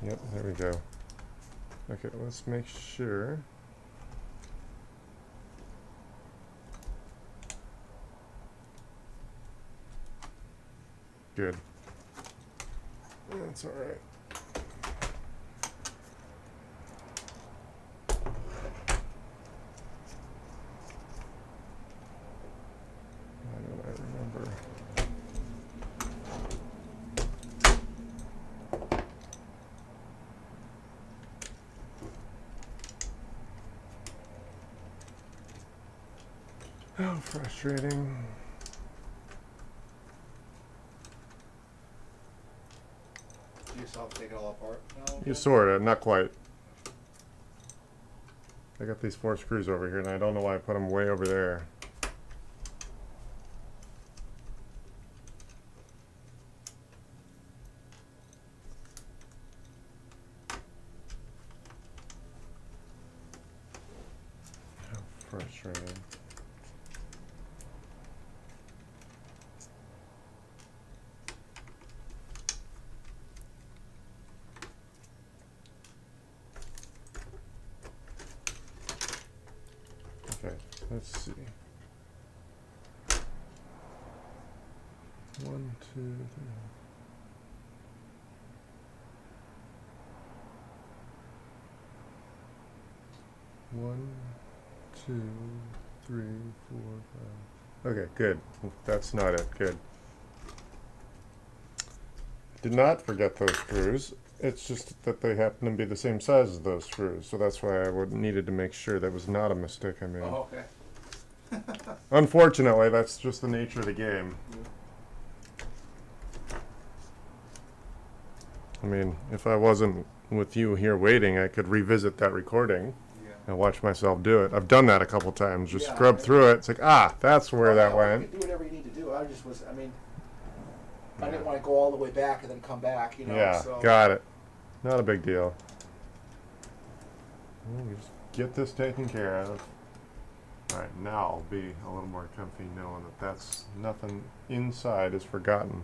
Yep, there we go. Okay, let's make sure. Good. That's all right. Why don't I remember? Oh, frustrating. Do yourself take it all apart? No. You sorta, not quite. I got these 4 screws over here, and I don't know why I put them way over there. How frustrating. Okay, let's see. 1, 2, 3. One, 2, 3, 4, 5. Okay, good. That's not it. Good. Did not forget those screws. It's just that they happen to be the same size as those screws, so that's why I needed to make sure that was not a mistake I made. Oh, okay. Unfortunately, that's just the nature of the game. I mean, if I wasn't with you here waiting, I could revisit that recording Yeah. and watch myself do it. I've done that a couple times. Just Yeah, scrub I- through it. It's like, that's where that You went. can do whatever you need to do. I just was, I mean, I Yeah. didn't want to go all the way back and then come back, you know. Yeah, So. got it. Not a big deal. Well, you just get this taken care of. All right, now I'll be a little more comfy knowing that that's nothing inside is forgotten.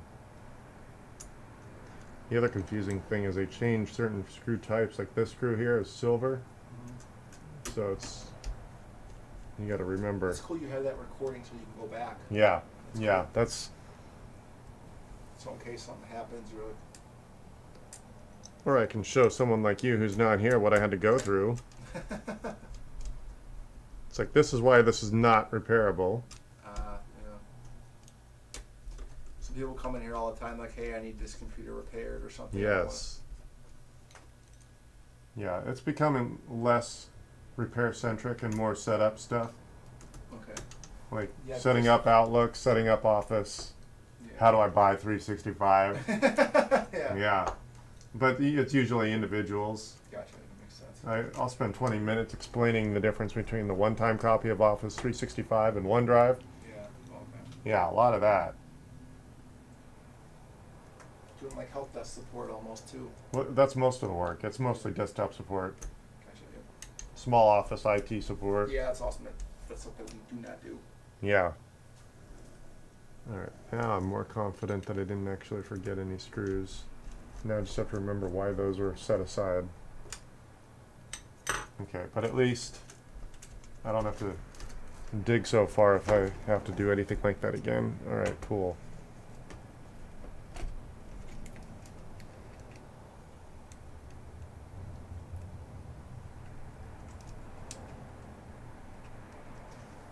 The other confusing thing is they changed certain screw types, like this screw here is silver, Mhm. so it's, you got to remember. It's cool you have that recording so you can go back. Yeah, That's yeah, cool. that's, So in case something happens, really. or I can show someone like you who's not here what I had to go through. It's like, this is why this is not repairable. Yeah. Some people come in here all the time like, hey, I need this computer repaired or something. I don't Yes. Yeah, it's becoming less repair centric and more setup stuff. wanna- Okay. Like Yeah, setting because- up Outlook, setting up Office. Yeah. How do I buy 365? Yeah. Yeah. But it's usually individuals. Gotcha. That makes sense. I'll spend 20 minutes explaining the difference between the one-time copy of Office 365 and OneDrive. Yeah. Okay. Yeah, a lot of that. Doing like help desk support almost too. Well, that's most of the work. It's mostly desktop support, Gotcha. small office IT support. Yeah, that's awesome. That's something we do not do. Yeah. All right. Now I'm more confident that I didn't actually forget any screws. Now I just have to remember why those were set aside. Okay, but at least I don't have to dig so far if I have to do anything like that again. All right, cool.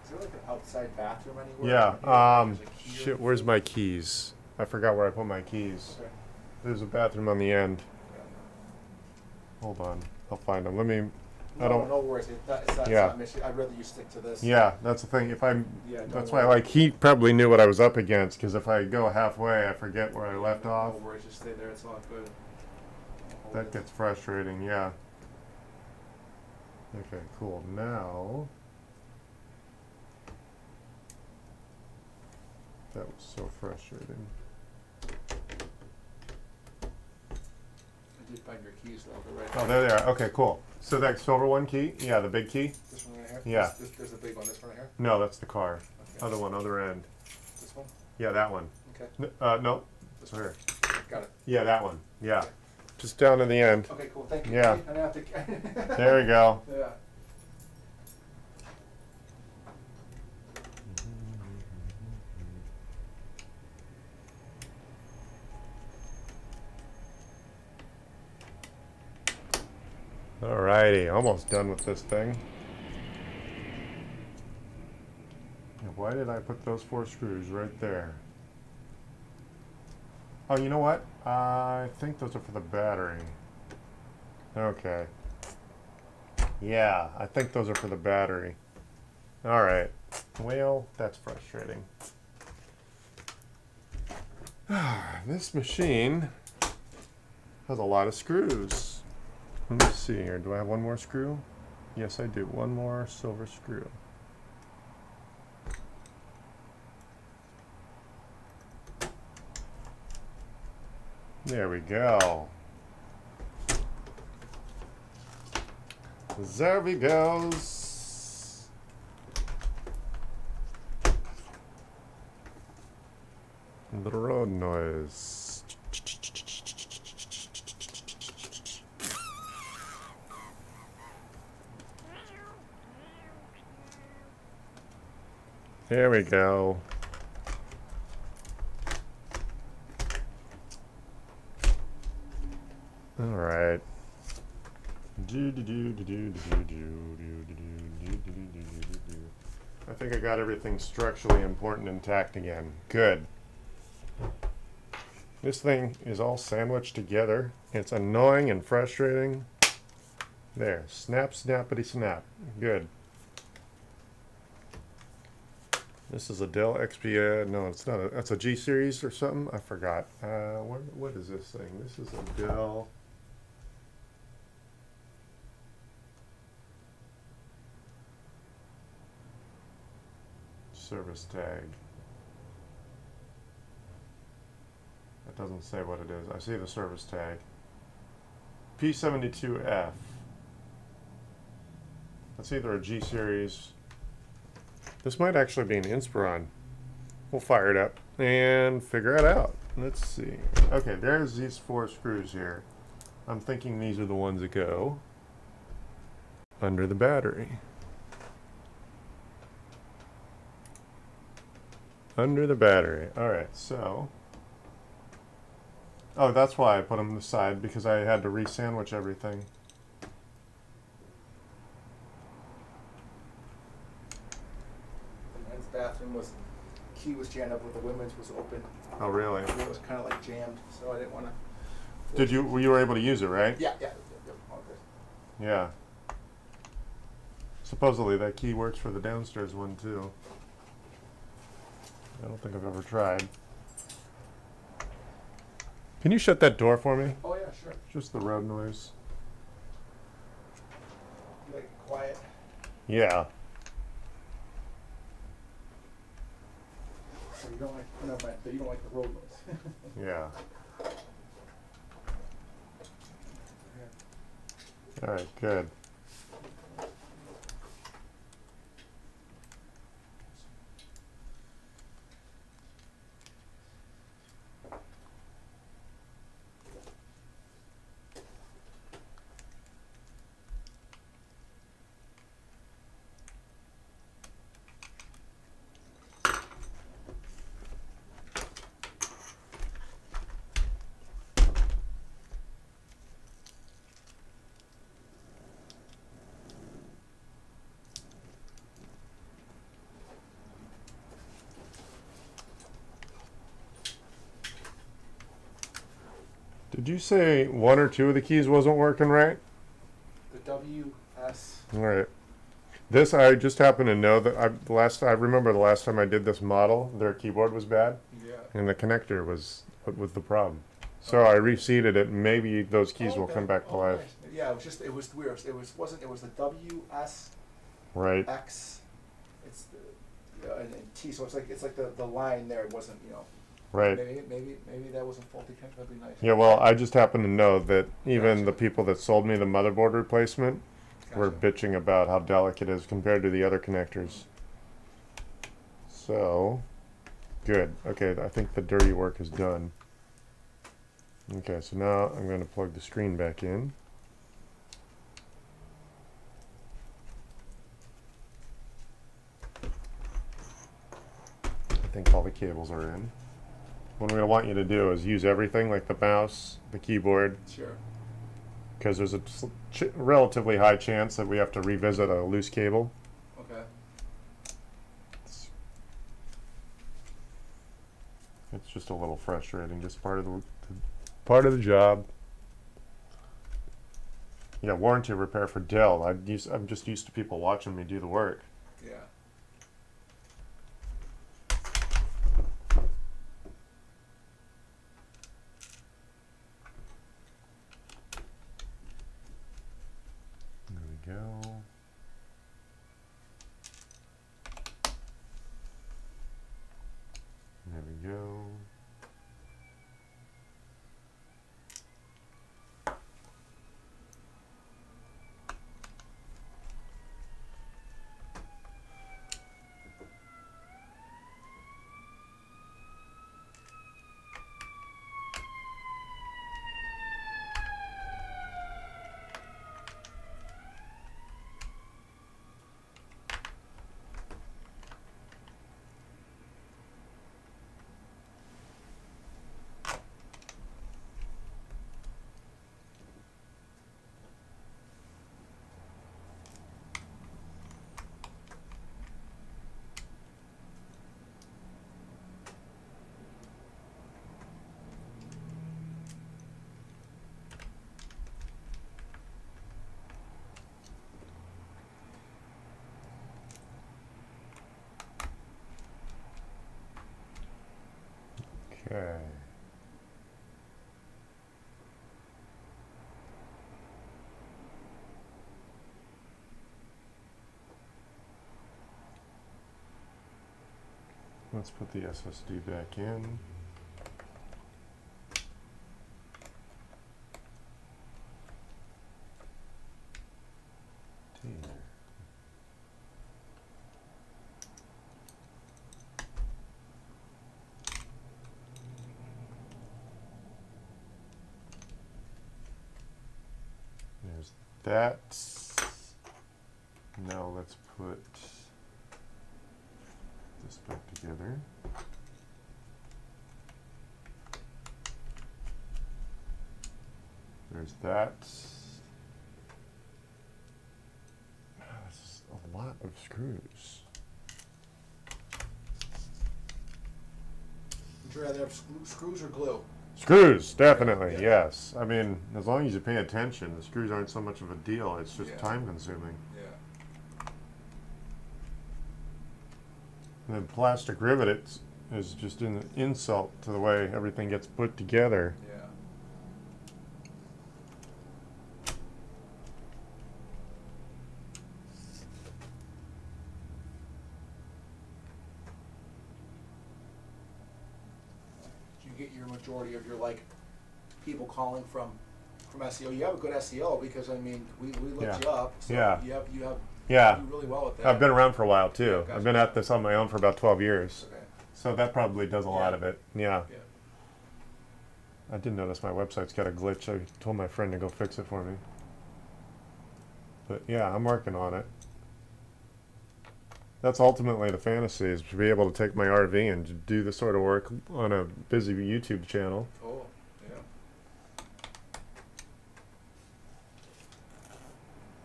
Is there like an outside bathroom anywhere? Yeah. There's a key or Shit. Where's my keys? I forgot where I put my keys. Okay. There's a bathroom on the end. Yeah. Hold on. I'll find them. Let me. I No, don't. no worries. It's not Yeah. an issue. I'd rather you stick to this. Yeah, that's the thing. If I'm, Yeah, don't that's why, worry. like, he probably knew what I was up against. Because if I go halfway, I forget where I left off. No worries. Just stay there. It's all good. Hold That it. gets frustrating. Yeah. Okay. Cool. Now. That was so frustrating. I did find your keys though. They're right Oh, there they are. Okay. Cool. So that silver one key. Yeah, the big key. This one right here? Yeah. There's a big one. This one right here? No, that's the car. Okay. Other one, other end. This one? Yeah, that one. Okay. No. This Here. one. Got it. Yeah, that one. Yeah. Okay. Just down to the end. Okay, cool. Thank you. Yeah. I didn't have to. There we go. Yeah. Alrighty, almost done with this thing. Now, why did I put those 4 screws right there? Oh, you know what? I think those are for the battery. Okay. Yeah, I think those are for the battery. Alright. Well, that's frustrating. This machine has a lot of screws. Let me see here. Do I have one more screw? Yes, I do. One more silver screw. There we go. There we goes. The road noise. There we go. All right. I think I got everything structurally important intact again. Good. This thing is all sandwiched together. It's annoying and frustrating. There. Snap, snappity snap. Good. This is a Dell XP. No, it's not. That's a G series or something. I forgot. What is this thing? This is a Dell. Service tag. It doesn't say what it is. I see the service tag. P72F. That's either a G series. This might actually be an Inspiron. We'll fire it up and figure it out. Let's see. Okay, there's these 4 screws here. I'm thinking these are the ones that go under the battery. Under the battery. Alright, so. Oh, that's why I put them to the side, because I had to re-sandwich everything. The men's bathroom was, key was jammed up, with the women's was open. Oh, really? It was kind of like jammed, so I didn't want to. Did you? You were able to use it, right? Yeah, okay. Yeah. Supposedly that key works for the downstairs one too. I don't think I've ever tried. Can you shut that door for me? Oh yeah, sure. Just the road noise. You like it quiet? Yeah. So you don't like, no, but you don't like the road noise. Yeah. All right, good. Did you say 1 or 2 of the keys wasn't working right? The WS. All right. This, I just happen to know that I remember the last time I did this model, their keyboard was bad, Yeah. and the connector was the problem. So I reseated it, and maybe those keys will come back to life. Nice. Yeah, it was weird. It was the WS Right. X. It's the and T. So it's like the line there wasn't, you know. Right. Maybe that wasn't faulty connector. That'd be nice. Yeah, well, I just happen to know that even Gotcha. the people that sold me the motherboard replacement were Gotcha. bitching about how delicate it is compared to the other connectors. So, good. Okay, I think the dirty work is done. Okay, so now I'm going to plug the screen back in. I think all the cables are in. What I'm going to want you to do is use everything, like the mouse, the keyboard, Sure. because there's a relatively high chance that we have to revisit a loose cable. Okay. It's just a little frustrating, just part of the job. Yeah, warranty repair for Dell. I'm just used to people watching me do the work. Yeah. go. There we go. Okay. Let's put the SSD back in. There. There's that. Now let's put this back together. There's that. That's a lot of screws. Would you rather have screws or glue? Screws, definitely, Yeah. yes. I mean, as long as you pay attention, the screws aren't so much of a deal. It's just Yeah. time consuming. Yeah. And then plastic rivets is just an insult to the way everything gets put together. Yeah. You get your majority of your like people calling from SEO. You have a good SEO because I mean we looked Yeah. you up. So Yeah. you have Yeah, you do really well with that. I've been around for a while too. Yeah, gotcha. I've been at this on my own for about 12 years. Okay. So that probably does a lot Yeah. of it. Yeah. Yeah. I did notice my website's got a glitch. I told my friend to go fix it for me. But yeah, I'm working on it. That's ultimately the fantasy, is to be able to take my RV and to do this sort of work on a busy YouTube channel. Oh, yeah.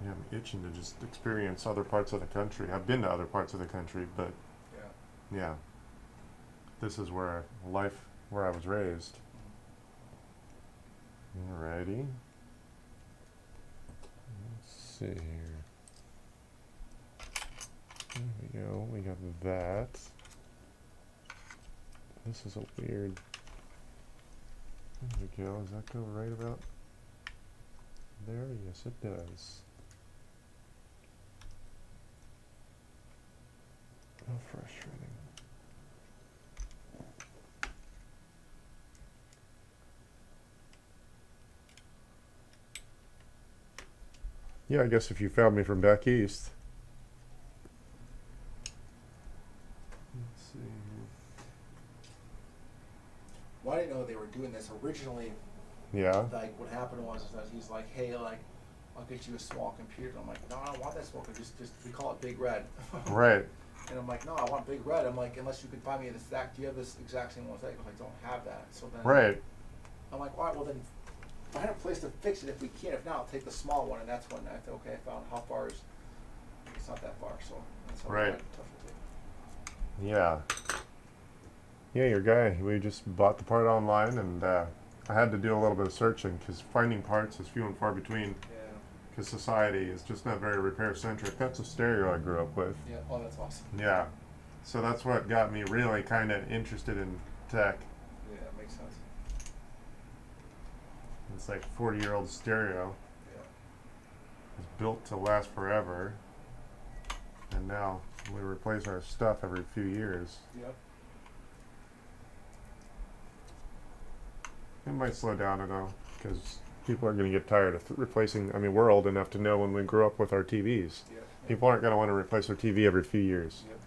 Yeah, I'm itching to just experience other parts of the country. I've been to other parts of the country, but Yeah. yeah, this is where where I was raised. Alrighty. Let's see here. There we go. We got that. This is a weird. There we go. Does that go right about there? Yes, it does. How frustrating. Yeah, I guess if you found me from back east. Let's see. Well, I didn't know they were doing this originally. Yeah. Like what happened was that he's like, hey, like I'll get you a small computer. I'm like, no, I don't want that small computer. Just we call it Big Red. Right. And I'm like, no, I want Big Red. I'm like, unless you can find me the stack. Do you have this exact same one? Like, I don't have that. So then Right. I'm like, all right, well then find a place to fix it if we can. If not, I'll take the small one. And that's when I thought, okay, I found how far is. It's not that far, so that's how Right. tough it is. Yeah. Yeah, your guy. We just bought the part online, and I had to do a little bit of searching because finding parts is few and far between. Yeah. Because society is just not very repair centric. That's a stereo I grew up with. Yeah. Oh, that's awesome. Yeah. So that's what got me really kind of interested in tech. Yeah, that makes sense. It's like 40-year-old stereo. Yeah. It's built to last forever, and now we replace our stuff every few years. Yep. It might slow down, I know, because people are going to get tired of replacing. I mean, we're old enough to know when we grew up with our TVs. Yep. People aren't going to want to replace their TV every few years. Yep.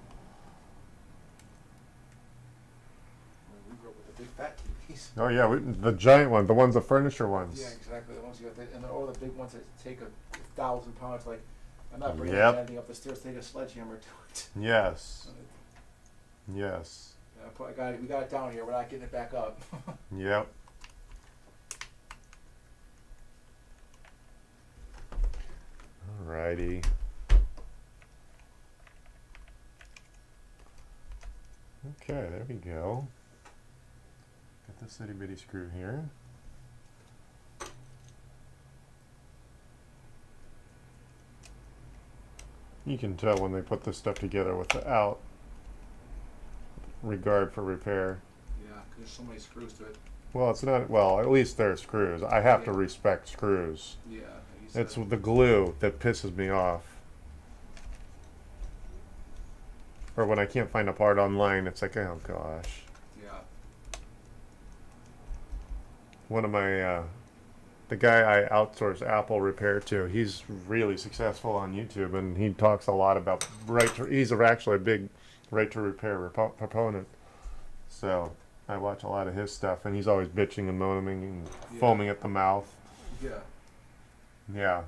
We grew up with the big fat TVs. Oh yeah, the giant one, the ones, the furniture ones. Yeah, exactly. The ones you got, or the big ones that take 1,000 pounds. Like, I'm not bringing Yep. anything up the stairs. Take a sledgehammer to it. Yes. Yes. We got it down here. We're not getting it back up. Yep. Alrighty. Okay, there we go. Got this itty bitty screw here. You can tell when they put this stuff together without regard for repair. Yeah, 'cause there's so many screws to it. Well, it's not, well, at least they're screws. I have to Yeah. respect screws. Yeah. you said It's it. the glue that pisses me off. Or when I can't find a part online, it's like, oh gosh. Yeah. One of my, the guy I outsource Apple repair to, he's really successful on YouTube, and he talks a lot about he's actually a big right to repair proponent. So I watch a lot of his stuff, and he's always bitching and moaning and Yeah. foaming at the mouth. Yeah. Yeah.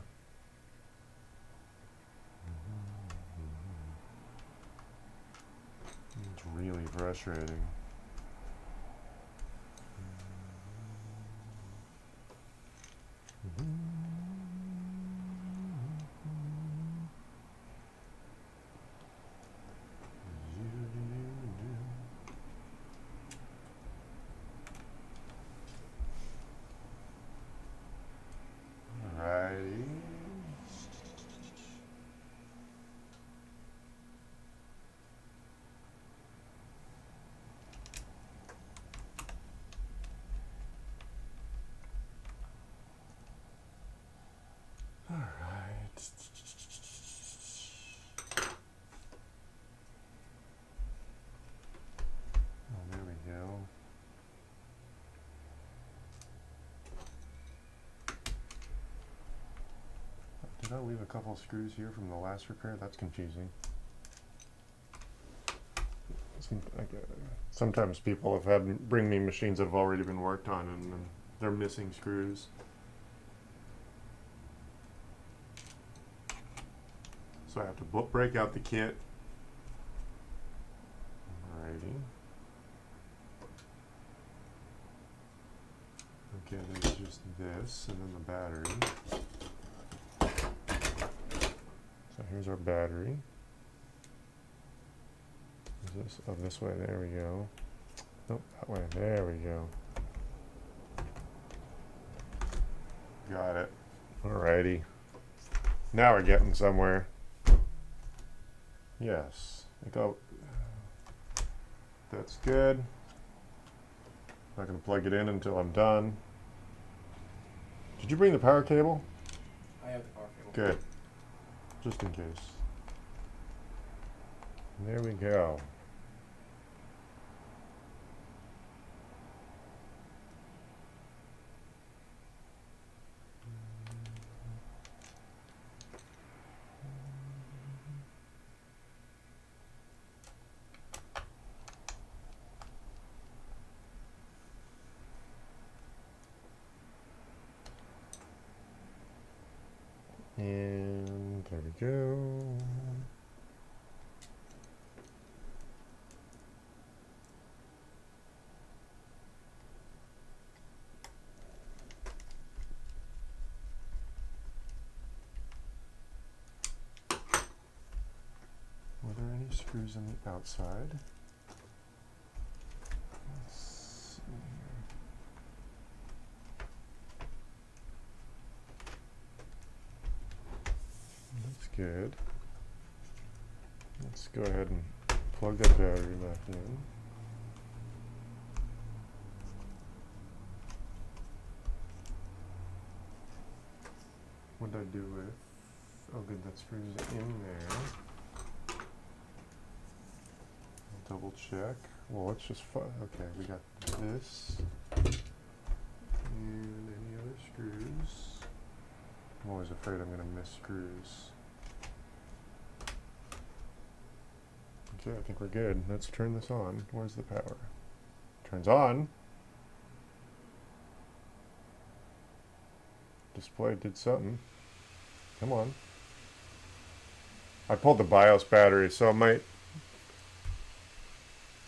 It's really frustrating. Alrighty. Alright. Oh, there we go. Did I leave a couple screws here from the last repair? That's confusing. Sometimes people have had bring me machines that have already been worked on, and they're missing screws. So I have to break out the kit. Alrighty. Okay, there's just this, and then the battery. So here's our battery. Is this? Oh, this way. There we go. Nope, that way. There we go. Got it. Alrighty. Now we're getting somewhere. Yes. That's good. Not going to plug it in until I'm done. Did you bring the power cable? I have the power cable. Good. Just in case. There we go. And there we go. Were there any screws on the outside? Let's see here. That's good. Let's go ahead and plug that battery back in. What did I do with? Oh, good. That screws in there. Double check. Well, let's just. Okay, we got this. And any other screws? I'm always afraid I'm going to miss screws. Okay, I think we're good. Let's turn this on. Where's the power? Turns on. Display did something. Come on. I pulled the BIOS battery, so it might.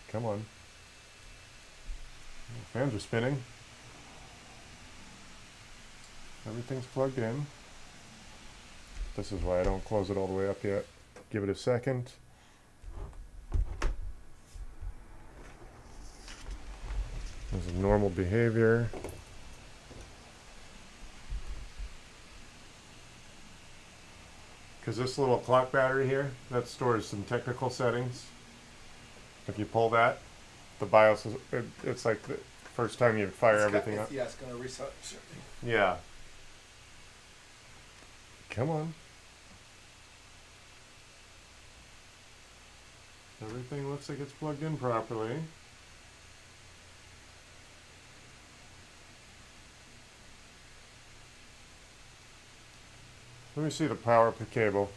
Come on. Fans are spinning. Everything's plugged in. This is why I don't close it all the way up yet. Give it a second. This is normal behavior. Because this little clock battery here, that stores some technical settings. If you pull that, the BIOS is, it's like the first time you fire everything up. Yeah, it's gonna reset. Yeah. Come on. Everything looks like it's plugged in properly. Let me see the power cable.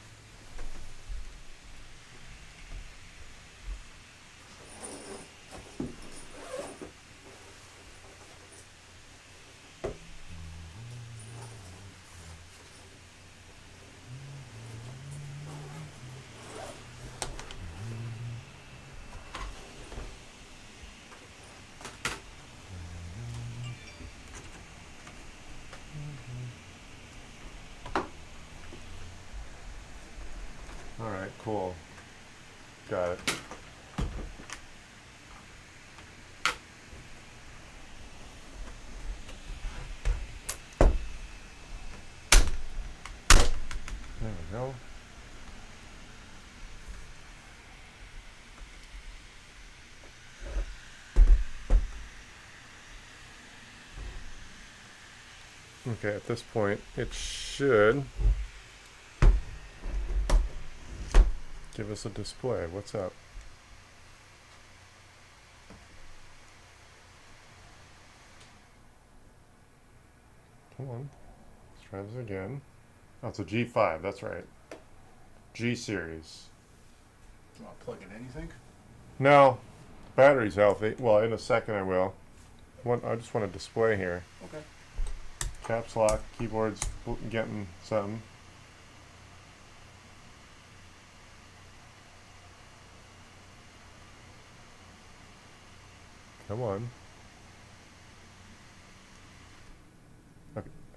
Alright, cool. Got it. There we go. Okay, at this point, it should give us a display. What's up? Come on. Let's try this again. Oh, it's a G5, that's right. G series. Do you want to plug in anything? No, battery's healthy. Well, in a second I will. I just want a display here. Okay. Caps lock, keyboard's getting something. Come on.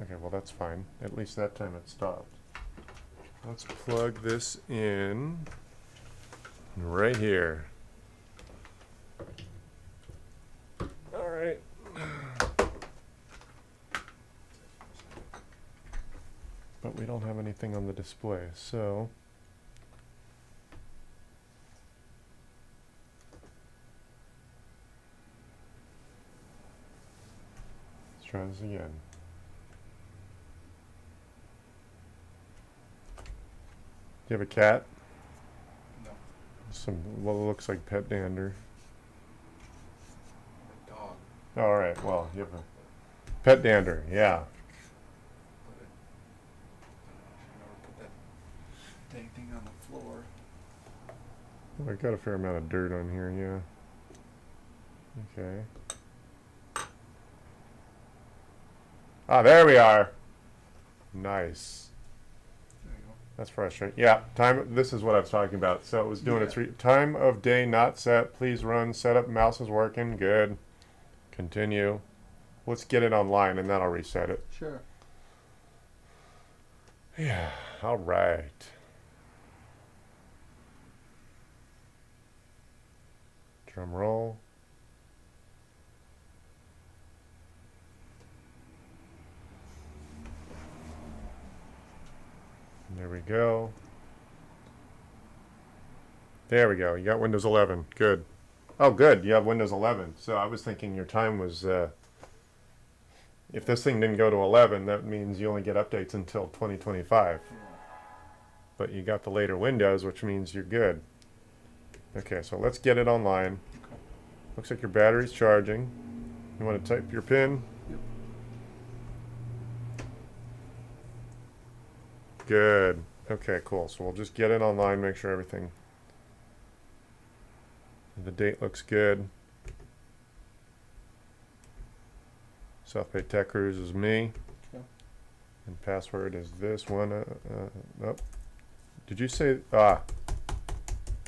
Okay, well that's fine. At least that time it stopped. Let's plug this in right here. All right. But we don't have anything on the display, so let's try this again. Do you have a cat? No. Well, it looks like pet dander. Dog. All right, well, you have a pet dander, yeah. Put that dang thing on the floor. Well, I got a fair amount of dirt on here, yeah. Okay. Ah, there we are. Nice. There you go. That's frustrating. Yeah, time. This is what I was talking about. So it was doing its time of day not set. Please run. Setup. Mouse is working. Good. Continue. Let's get it online and then I'll reset it. Sure. Yeah. All right. Drum roll. There we go. There we go. You got Windows 11. Good. Oh, good. You have Windows 11. So I was thinking your time was... if this thing didn't go to 11, that means you only get updates until 2025. but you got the later Windows, which means you're good. Okay, so let's get it online. Okay. Looks like your battery's charging. You want to type your PIN? Yep. Good. Okay, cool. So we'll just get it online, make sure everything. The date looks good. South Bay Tech Cruise is me. Okay. And password is this one. Nope. Did you say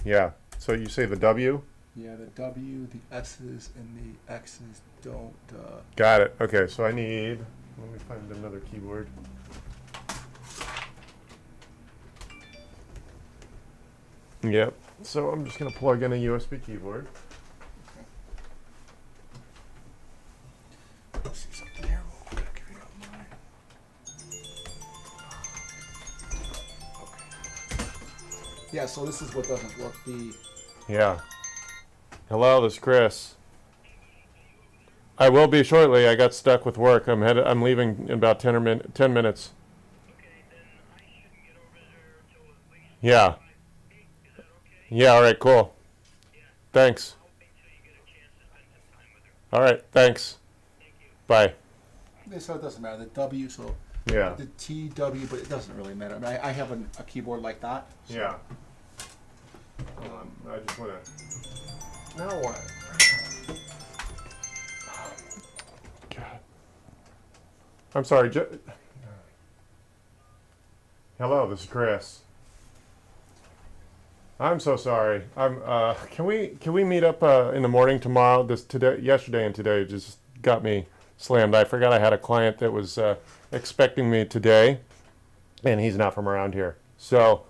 yeah. So you say the W? Yeah, the W, the S's, and the X's don't. Got it. Okay, so I need. Let me find another keyboard. Yep. So I'm just gonna plug in a USB keyboard. Let's see something here real quick, if you don't mind. Okay. Yeah, so this is what doesn't work. The Yeah. Hello, this is Chris. I will be shortly. I got stuck with work. I'm leaving in about 10 minutes. Yeah. Yeah, all right, cool. Thanks. All right, thanks. Bye. so it doesn't matter. The W, so Yeah. the TW, but it doesn't really matter. I mean, I have a keyboard like that. So. Yeah. Hold on. I just want to. Now what? God. I'm sorry. Hello, this is Chris. I'm so sorry. Can we meet up in the morning tomorrow? Yesterday and today just got me slammed. I forgot I had a client that was expecting me today, and he's not from around here. So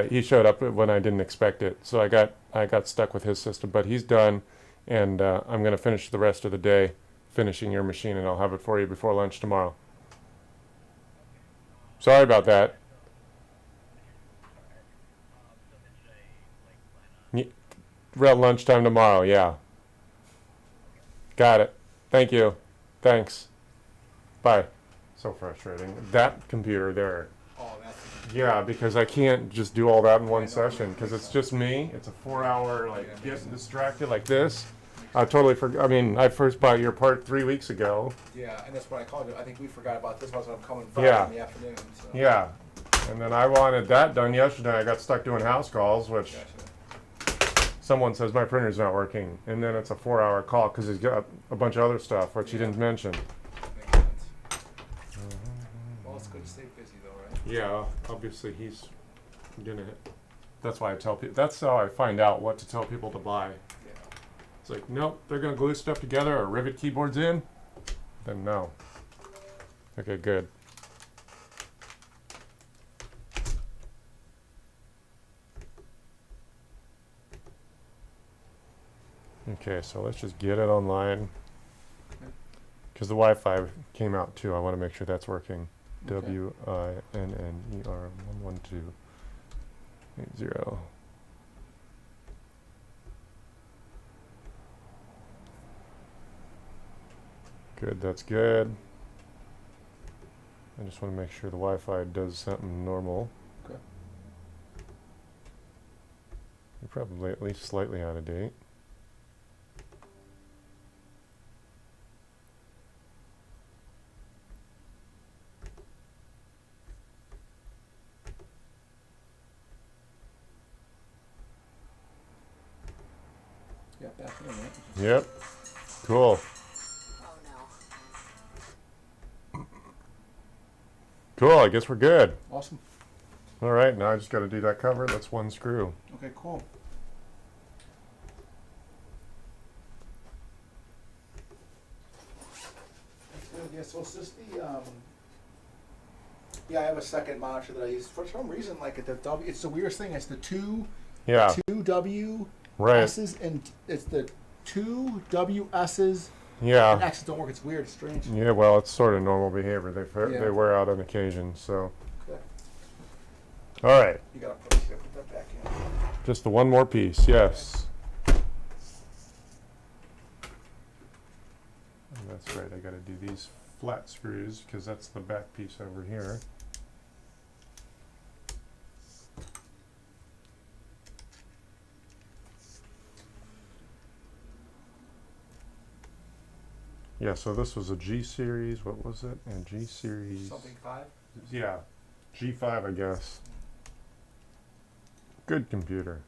he showed up when I didn't expect it. So I got stuck with his system, but he's done, and I'm going to finish the rest of the day finishing your machine, and I'll have it for you before lunch tomorrow. Sorry about that. Around lunchtime tomorrow, yeah. Got it. Thank you. Thanks. Bye. So frustrating. That computer there. Oh, that's. Yeah, because I can't just do all that in one I know. session because it's just me. It's a 4-hour, like, getting distracted like this. I totally forgot. I mean, I first bought your part 3 weeks ago. Yeah, and that's what I called it. I think we forgot about this. Was I'm coming Friday Yeah. in the afternoon. So. Yeah. And then I wanted that done yesterday. I got stuck doing house calls, which Gotcha. someone says my printer's not working. And then it's a 4-hour call because he's got a bunch of other stuff, which he didn't mention. Makes sense. Well, it's good to stay busy though, right? Yeah, obviously he's gonna. That's why I tell people. That's how I find out what to tell people to buy. Yeah. It's like, nope, they're gonna glue stuff together or rivet keyboards in. Then no. Okay, good. Okay, so let's just get it online. Because the Wi-Fi came out too. I want to make sure that's working. Okay. WINNER 11280. Good, that's good. I just want to make sure the Wi-Fi does something normal. Okay. You're probably at least slightly out of date. Yeah, back in, right? Yep. Cool. Cool, I guess we're good. Awesome. All right, now I just got to do that cover. That's one screw. Okay, cool. That's good. Yeah, so it's just the yeah, I have a second monitor that I use for some reason. Like at the W, it's the weirdest thing. It's the two Yeah, W right. S's and it's the two W S's and Yeah. X's don't work. It's weird. It's strange. Yeah, well, it's sort of normal behavior. Yeah. They wear out on occasion, so. Okay. All right, You gotta put that back in. just the one more piece, yes. And that's right, I got to do these flat screws because that's the back piece over here. Yeah, so this was a G series. What was it? And G series. Something 5? Yeah, G5, I guess. Good computer.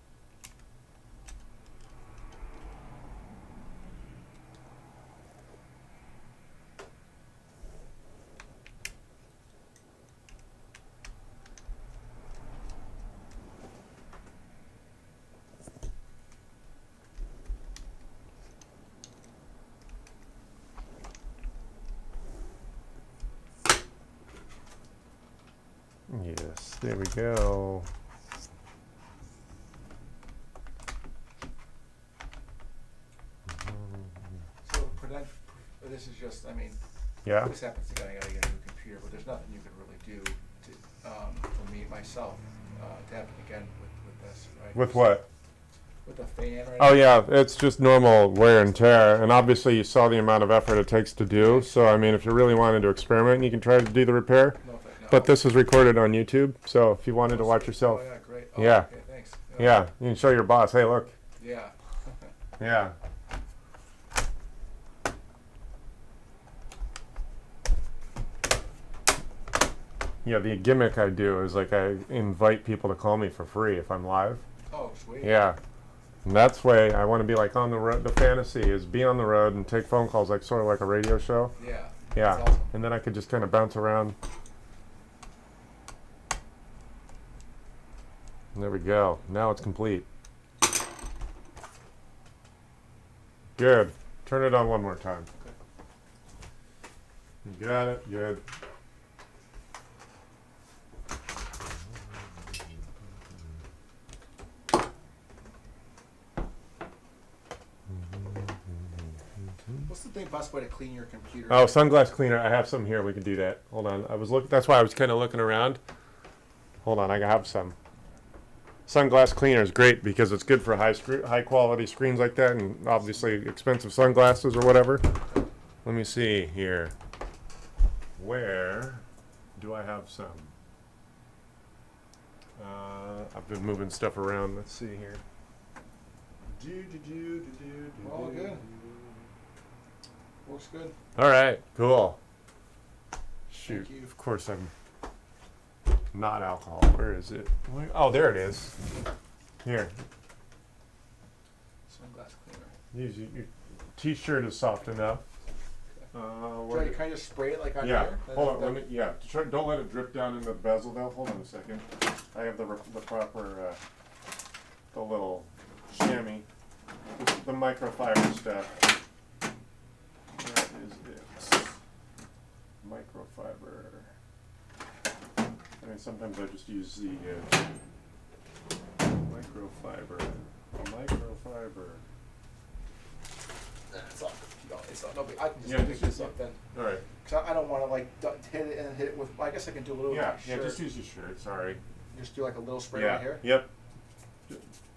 Yes, there we go. So this is just, I mean, Yeah. this happens again, I gotta get a new computer, but there's nothing you can really do to, for me, myself, to happen again with this, right? With what? With the fan right Oh now. yeah, it's just normal wear and tear, and obviously you saw the amount of effort it takes to do. So I mean, if you really wanted to experiment, you can try to do the repair. No, But this is recorded on YouTube, so if you wanted to watch yourself, Oh, yeah, great. Oh, Yeah. Okay, thanks. yeah, you can show your boss. Hey, look. Yeah. Yeah. Yeah, the gimmick I do is like I invite people to call me for free if I'm live. Oh, sweet. Yeah. And that's way I want to be like on the road. The fantasy is be on the road and take phone calls like sort of like a radio show. Yeah. Yeah. That's awesome. And then I could just kind of bounce around. And there we go. Now it's complete. Good. Turn it on one more time. You got it. Good. What's the thing best way to clean your computer? Oh, sunglass cleaner. I have some here. We can do that. Hold on. I was looking. That's why I was kind of looking around. Hold on. I have some. Sunglass cleaner is great because it's good for high quality screens like that, and obviously expensive sunglasses or whatever. Let me see here. Where do I have some? I've been moving stuff around. Let's see here. All good. Works good. All right, cool. Shoot, Thank you. of course I'm not alcohol. Where is it? Oh, there it is. Here, Sunglass cleaner. use your T-shirt is soft enough. Can I just spray it like on Yeah, here? hold on. Let me. Yeah, don't let it drip down in the bezel though. Hold on a second. I have the proper the little chamois, the microfiber stuff. That is it. Microfiber. I mean, sometimes I just use the microfiber. Microfiber. It's all, no, it's not, no, big- I can just Yeah, pick just this use up then. All right. Cause I don't wanna like hit it and hit it with, I guess I can do a little with Yeah, my yeah. shirt. Just use your shirt. Sorry. Just do like a little spray Yeah. right here. Yep.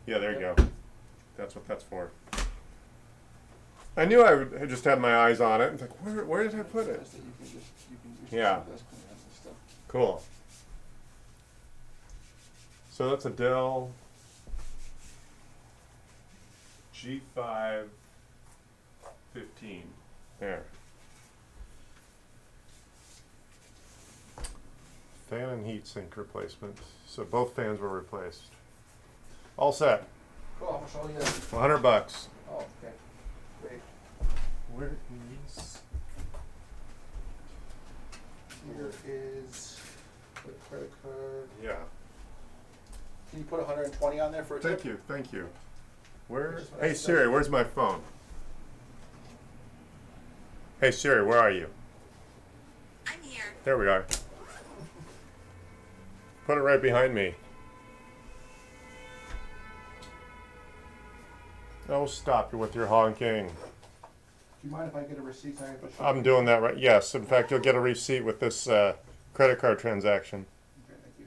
Yeah, there you Yep. go. That's what that's for. I knew I just had my eyes on it. It's like, where did I put it? Just that you can use Yeah. Sunglass cleaner and stuff. Cool. So that's a Dell G5 15. There. Fan and heat sink replacement. So both fans were replaced. All set. Cool, I'm gonna show you. $100. Oh, okay. Great. Where is? Here is the credit card. Yeah. Can you put 120 on there for a tip? Thank you. Thank you. Where? Just what Hey I said. Siri, where's my phone? Hey Siri, where are you? I'm here. There we are. Put it right behind me. Oh, stop with your honking. Do you mind if I get a receipt? So I can show I'm you? doing that right. Yes, in fact, you'll get a receipt with this credit card transaction. Okay, thank you.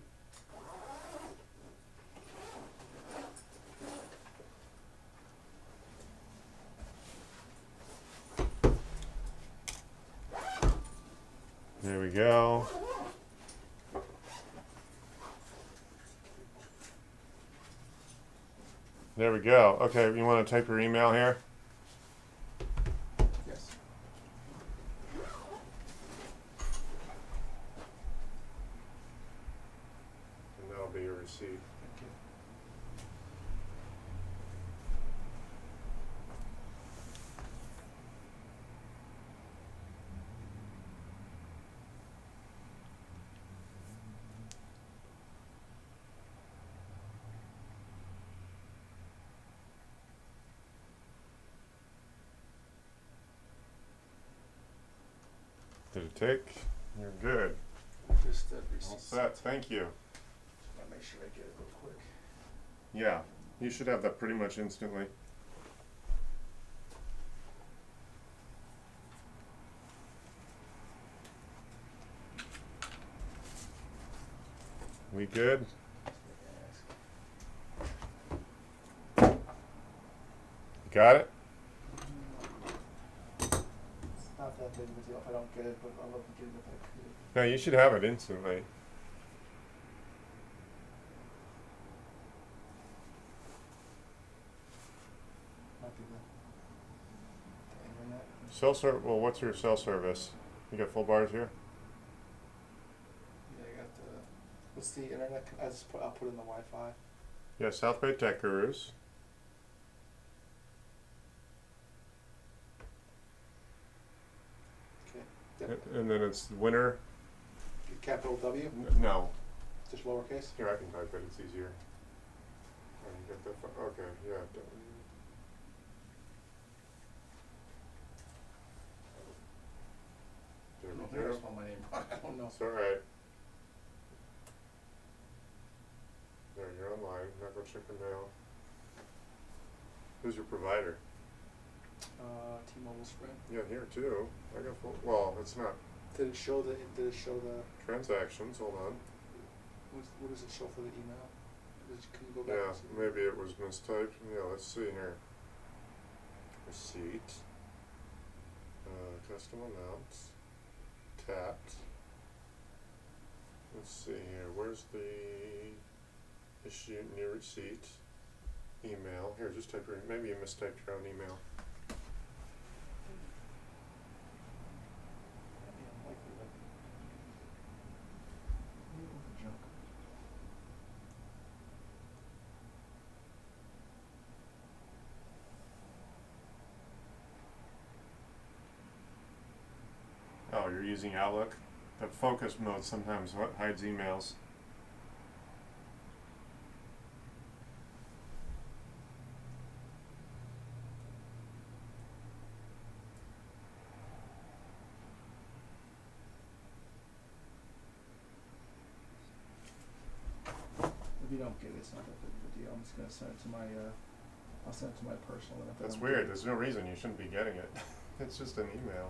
There we go. There we go. Okay, you want to type your email here? Yes. receipt. Thank you. Did it take? You're good. Just All receipts. set. Thank you. Just wanna make sure I get it real quick. Yeah, you should have that pretty much instantly. We good? Got it? It's not that big of a deal if I don't get it, but I'd love to get it if I could. No, you should have it instantly. Might be the internet. Well, what's your cell service? You got full bars here? Yeah, I got the. What's the internet? I'll put in the Wi-Fi. Yeah, South Bay Tech Gurus. Okay. Yep. And then it's winner. Capital W. No. Just lowercase. Here, I can type it. It's easier. Oh, you got that okay, yeah. I don't know if I spell my name wrong. I don't know. It's alright. There, you're online. Now go check the mail. Who's your provider? T-Mobile Sprint. Yeah, here too. I got full. Well, it's not Did it show the? transactions. Hold on. What does it show for the email? Can you go back? Yeah, and see? maybe it was mistyped. Yeah, let's see here. Receipt. Custom amounts. Tapped. Let's see here. Where's the issue new receipt? Email. Here, just type your. Maybe you mistyped your own email. That'd be unlikely, but maybe it was a junk. Oh, you're using Outlook? That focus mode sometimes hides emails. If you don't get it, it's not that big of a deal. I'm just gonna send it to my. I'll send it to my personal. And if I That's don't weird. get it- There's no reason you shouldn't be getting it. It's just an email.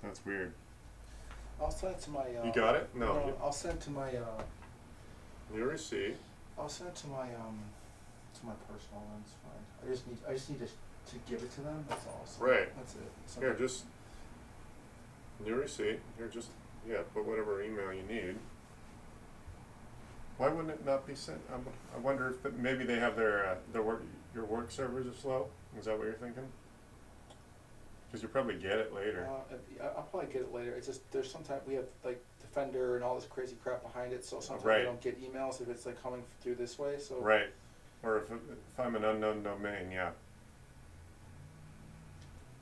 That's weird. I'll send it to my. You got it? No. No, I'll send it to my. New receipt. I'll send it to my personal one. It's fine. I just need to give it to them. That's all. So Right. That's it. So Here, just new receipt. Here, just put whatever email you need. Why wouldn't it not be sent? I wonder if maybe they have their your work servers are slow. Is that what you're thinking? Because you probably get it later. I'll probably get it later. It's just there's sometimes we have like Defender and all this crazy crap behind it, so sometimes Right. I don't get emails if it's like coming through this way. So Right. Or if I'm an unknown domain, yeah.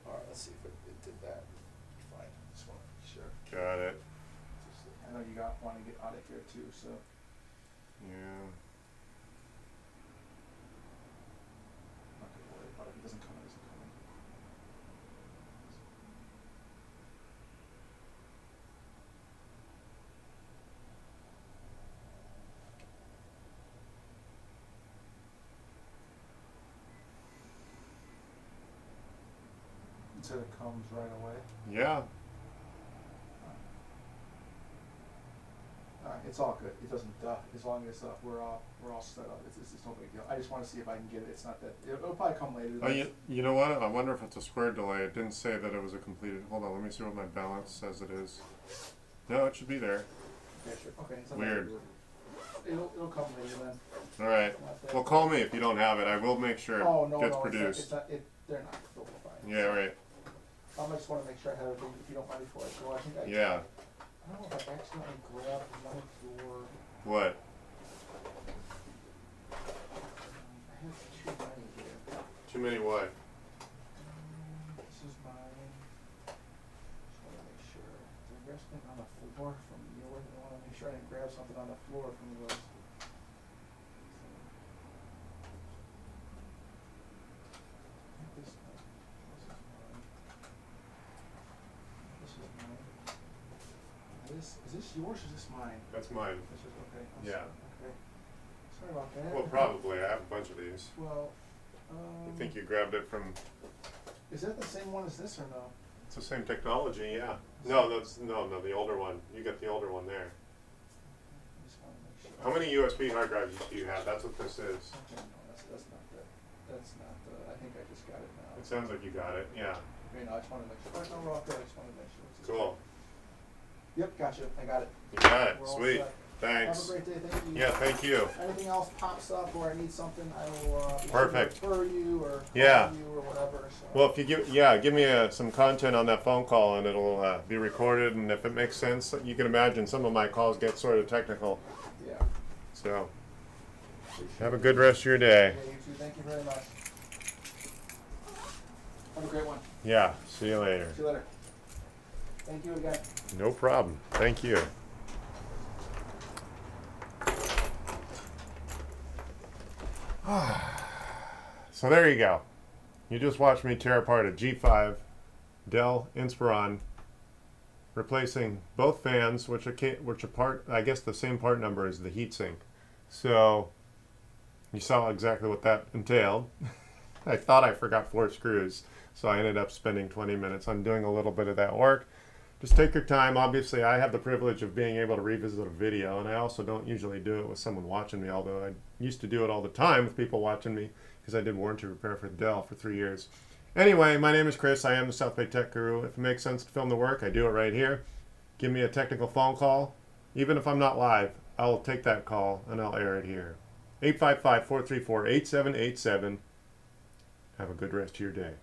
All right, let's see if it did that. Fine. Just want to be sure. Got it. I know you want to get out of here too, so. Yeah. Not gonna worry about it. If it doesn't come, it doesn't come. It said it comes right away. Yeah. Alright, it's all good. It doesn't, as long as, we're all set up, it's no big deal. I just wanna see if I can get it, it's not that, it'll probably come later. Oh, you know what? I wonder if it's a square delay. It didn't say that it was a completed. Hold on, let me see what my balance says it is. No, it should be there. Okay, sure, okay. it's not Weird. that big. It'll come later then. All right. Not that- Well, call me if you don't have it. I will make sure Oh, it no, gets no, produced. they're not, they'll be fine. Yeah, right. I just wanna make sure I have everything, if you don't mind before I go, I think Yeah. I don't know if I accidentally grabbed one of your, What? I have too many here. Too many what? This is mine. Just wanna make sure. Did I grab something on the floor from yours? I wanna make sure I didn't grab something on the floor from yours. I think this is mine. This is mine. Is this yours or is this mine? That's mine. This is, okay. Yeah. Okay. Sorry about that. Well, probably. I have a bunch of these. Well, You think you grabbed it from? is that the same one as this or no? It's the same technology, yeah. No, no, the older one. You got the older one there. I just wanna make sure. How many USB hard drives do you have? That's what this is. Okay, no, that's not the, I think I just got it now. It sounds like you got it. Yeah. Okay, no, I just wanna make sure, no, we're all good, I just wanna make sure. it's- Cool. Yep, gotcha, I got it. You got it. We're all Sweet. set. Thanks. Have a great day, thank you. Yeah. Thank you. Anything else pops up or I need something, I will, be sure to Perfect. refer you or Yeah. call you or whatever, so. Well, if you give me some content on that phone call, and it'll be recorded. And if it makes sense, you can imagine some of my calls get sort of technical. Yeah. So, have a good rest of your day. Yeah, you too, thank you very much. Have a great one, Yeah. See you later. see you later. Thank you again. No problem. Thank you. So there you go. You just watched me tear apart a G5 Dell Inspiron, replacing both fans, which are part, I guess the same part number as the heatsink. So you saw exactly what that entailed. I thought I forgot 4 screws, so I ended up spending 20 minutes on doing a little bit of that work. Just take your time. Obviously, I have the privilege of being able to revisit a video, and I also don't usually do it with someone watching me, although I used to do it all the time with people watching me, because I did warranty repair for Dell for 3 years. Anyway, my name is Chris. I am the South Bay Tech Guru. If it makes sense to film the work, I do it right here. Give me a technical phone call. Even if I'm not live, I'll take that call and I'll air it here. 855-434-8787. Have a good rest of your day.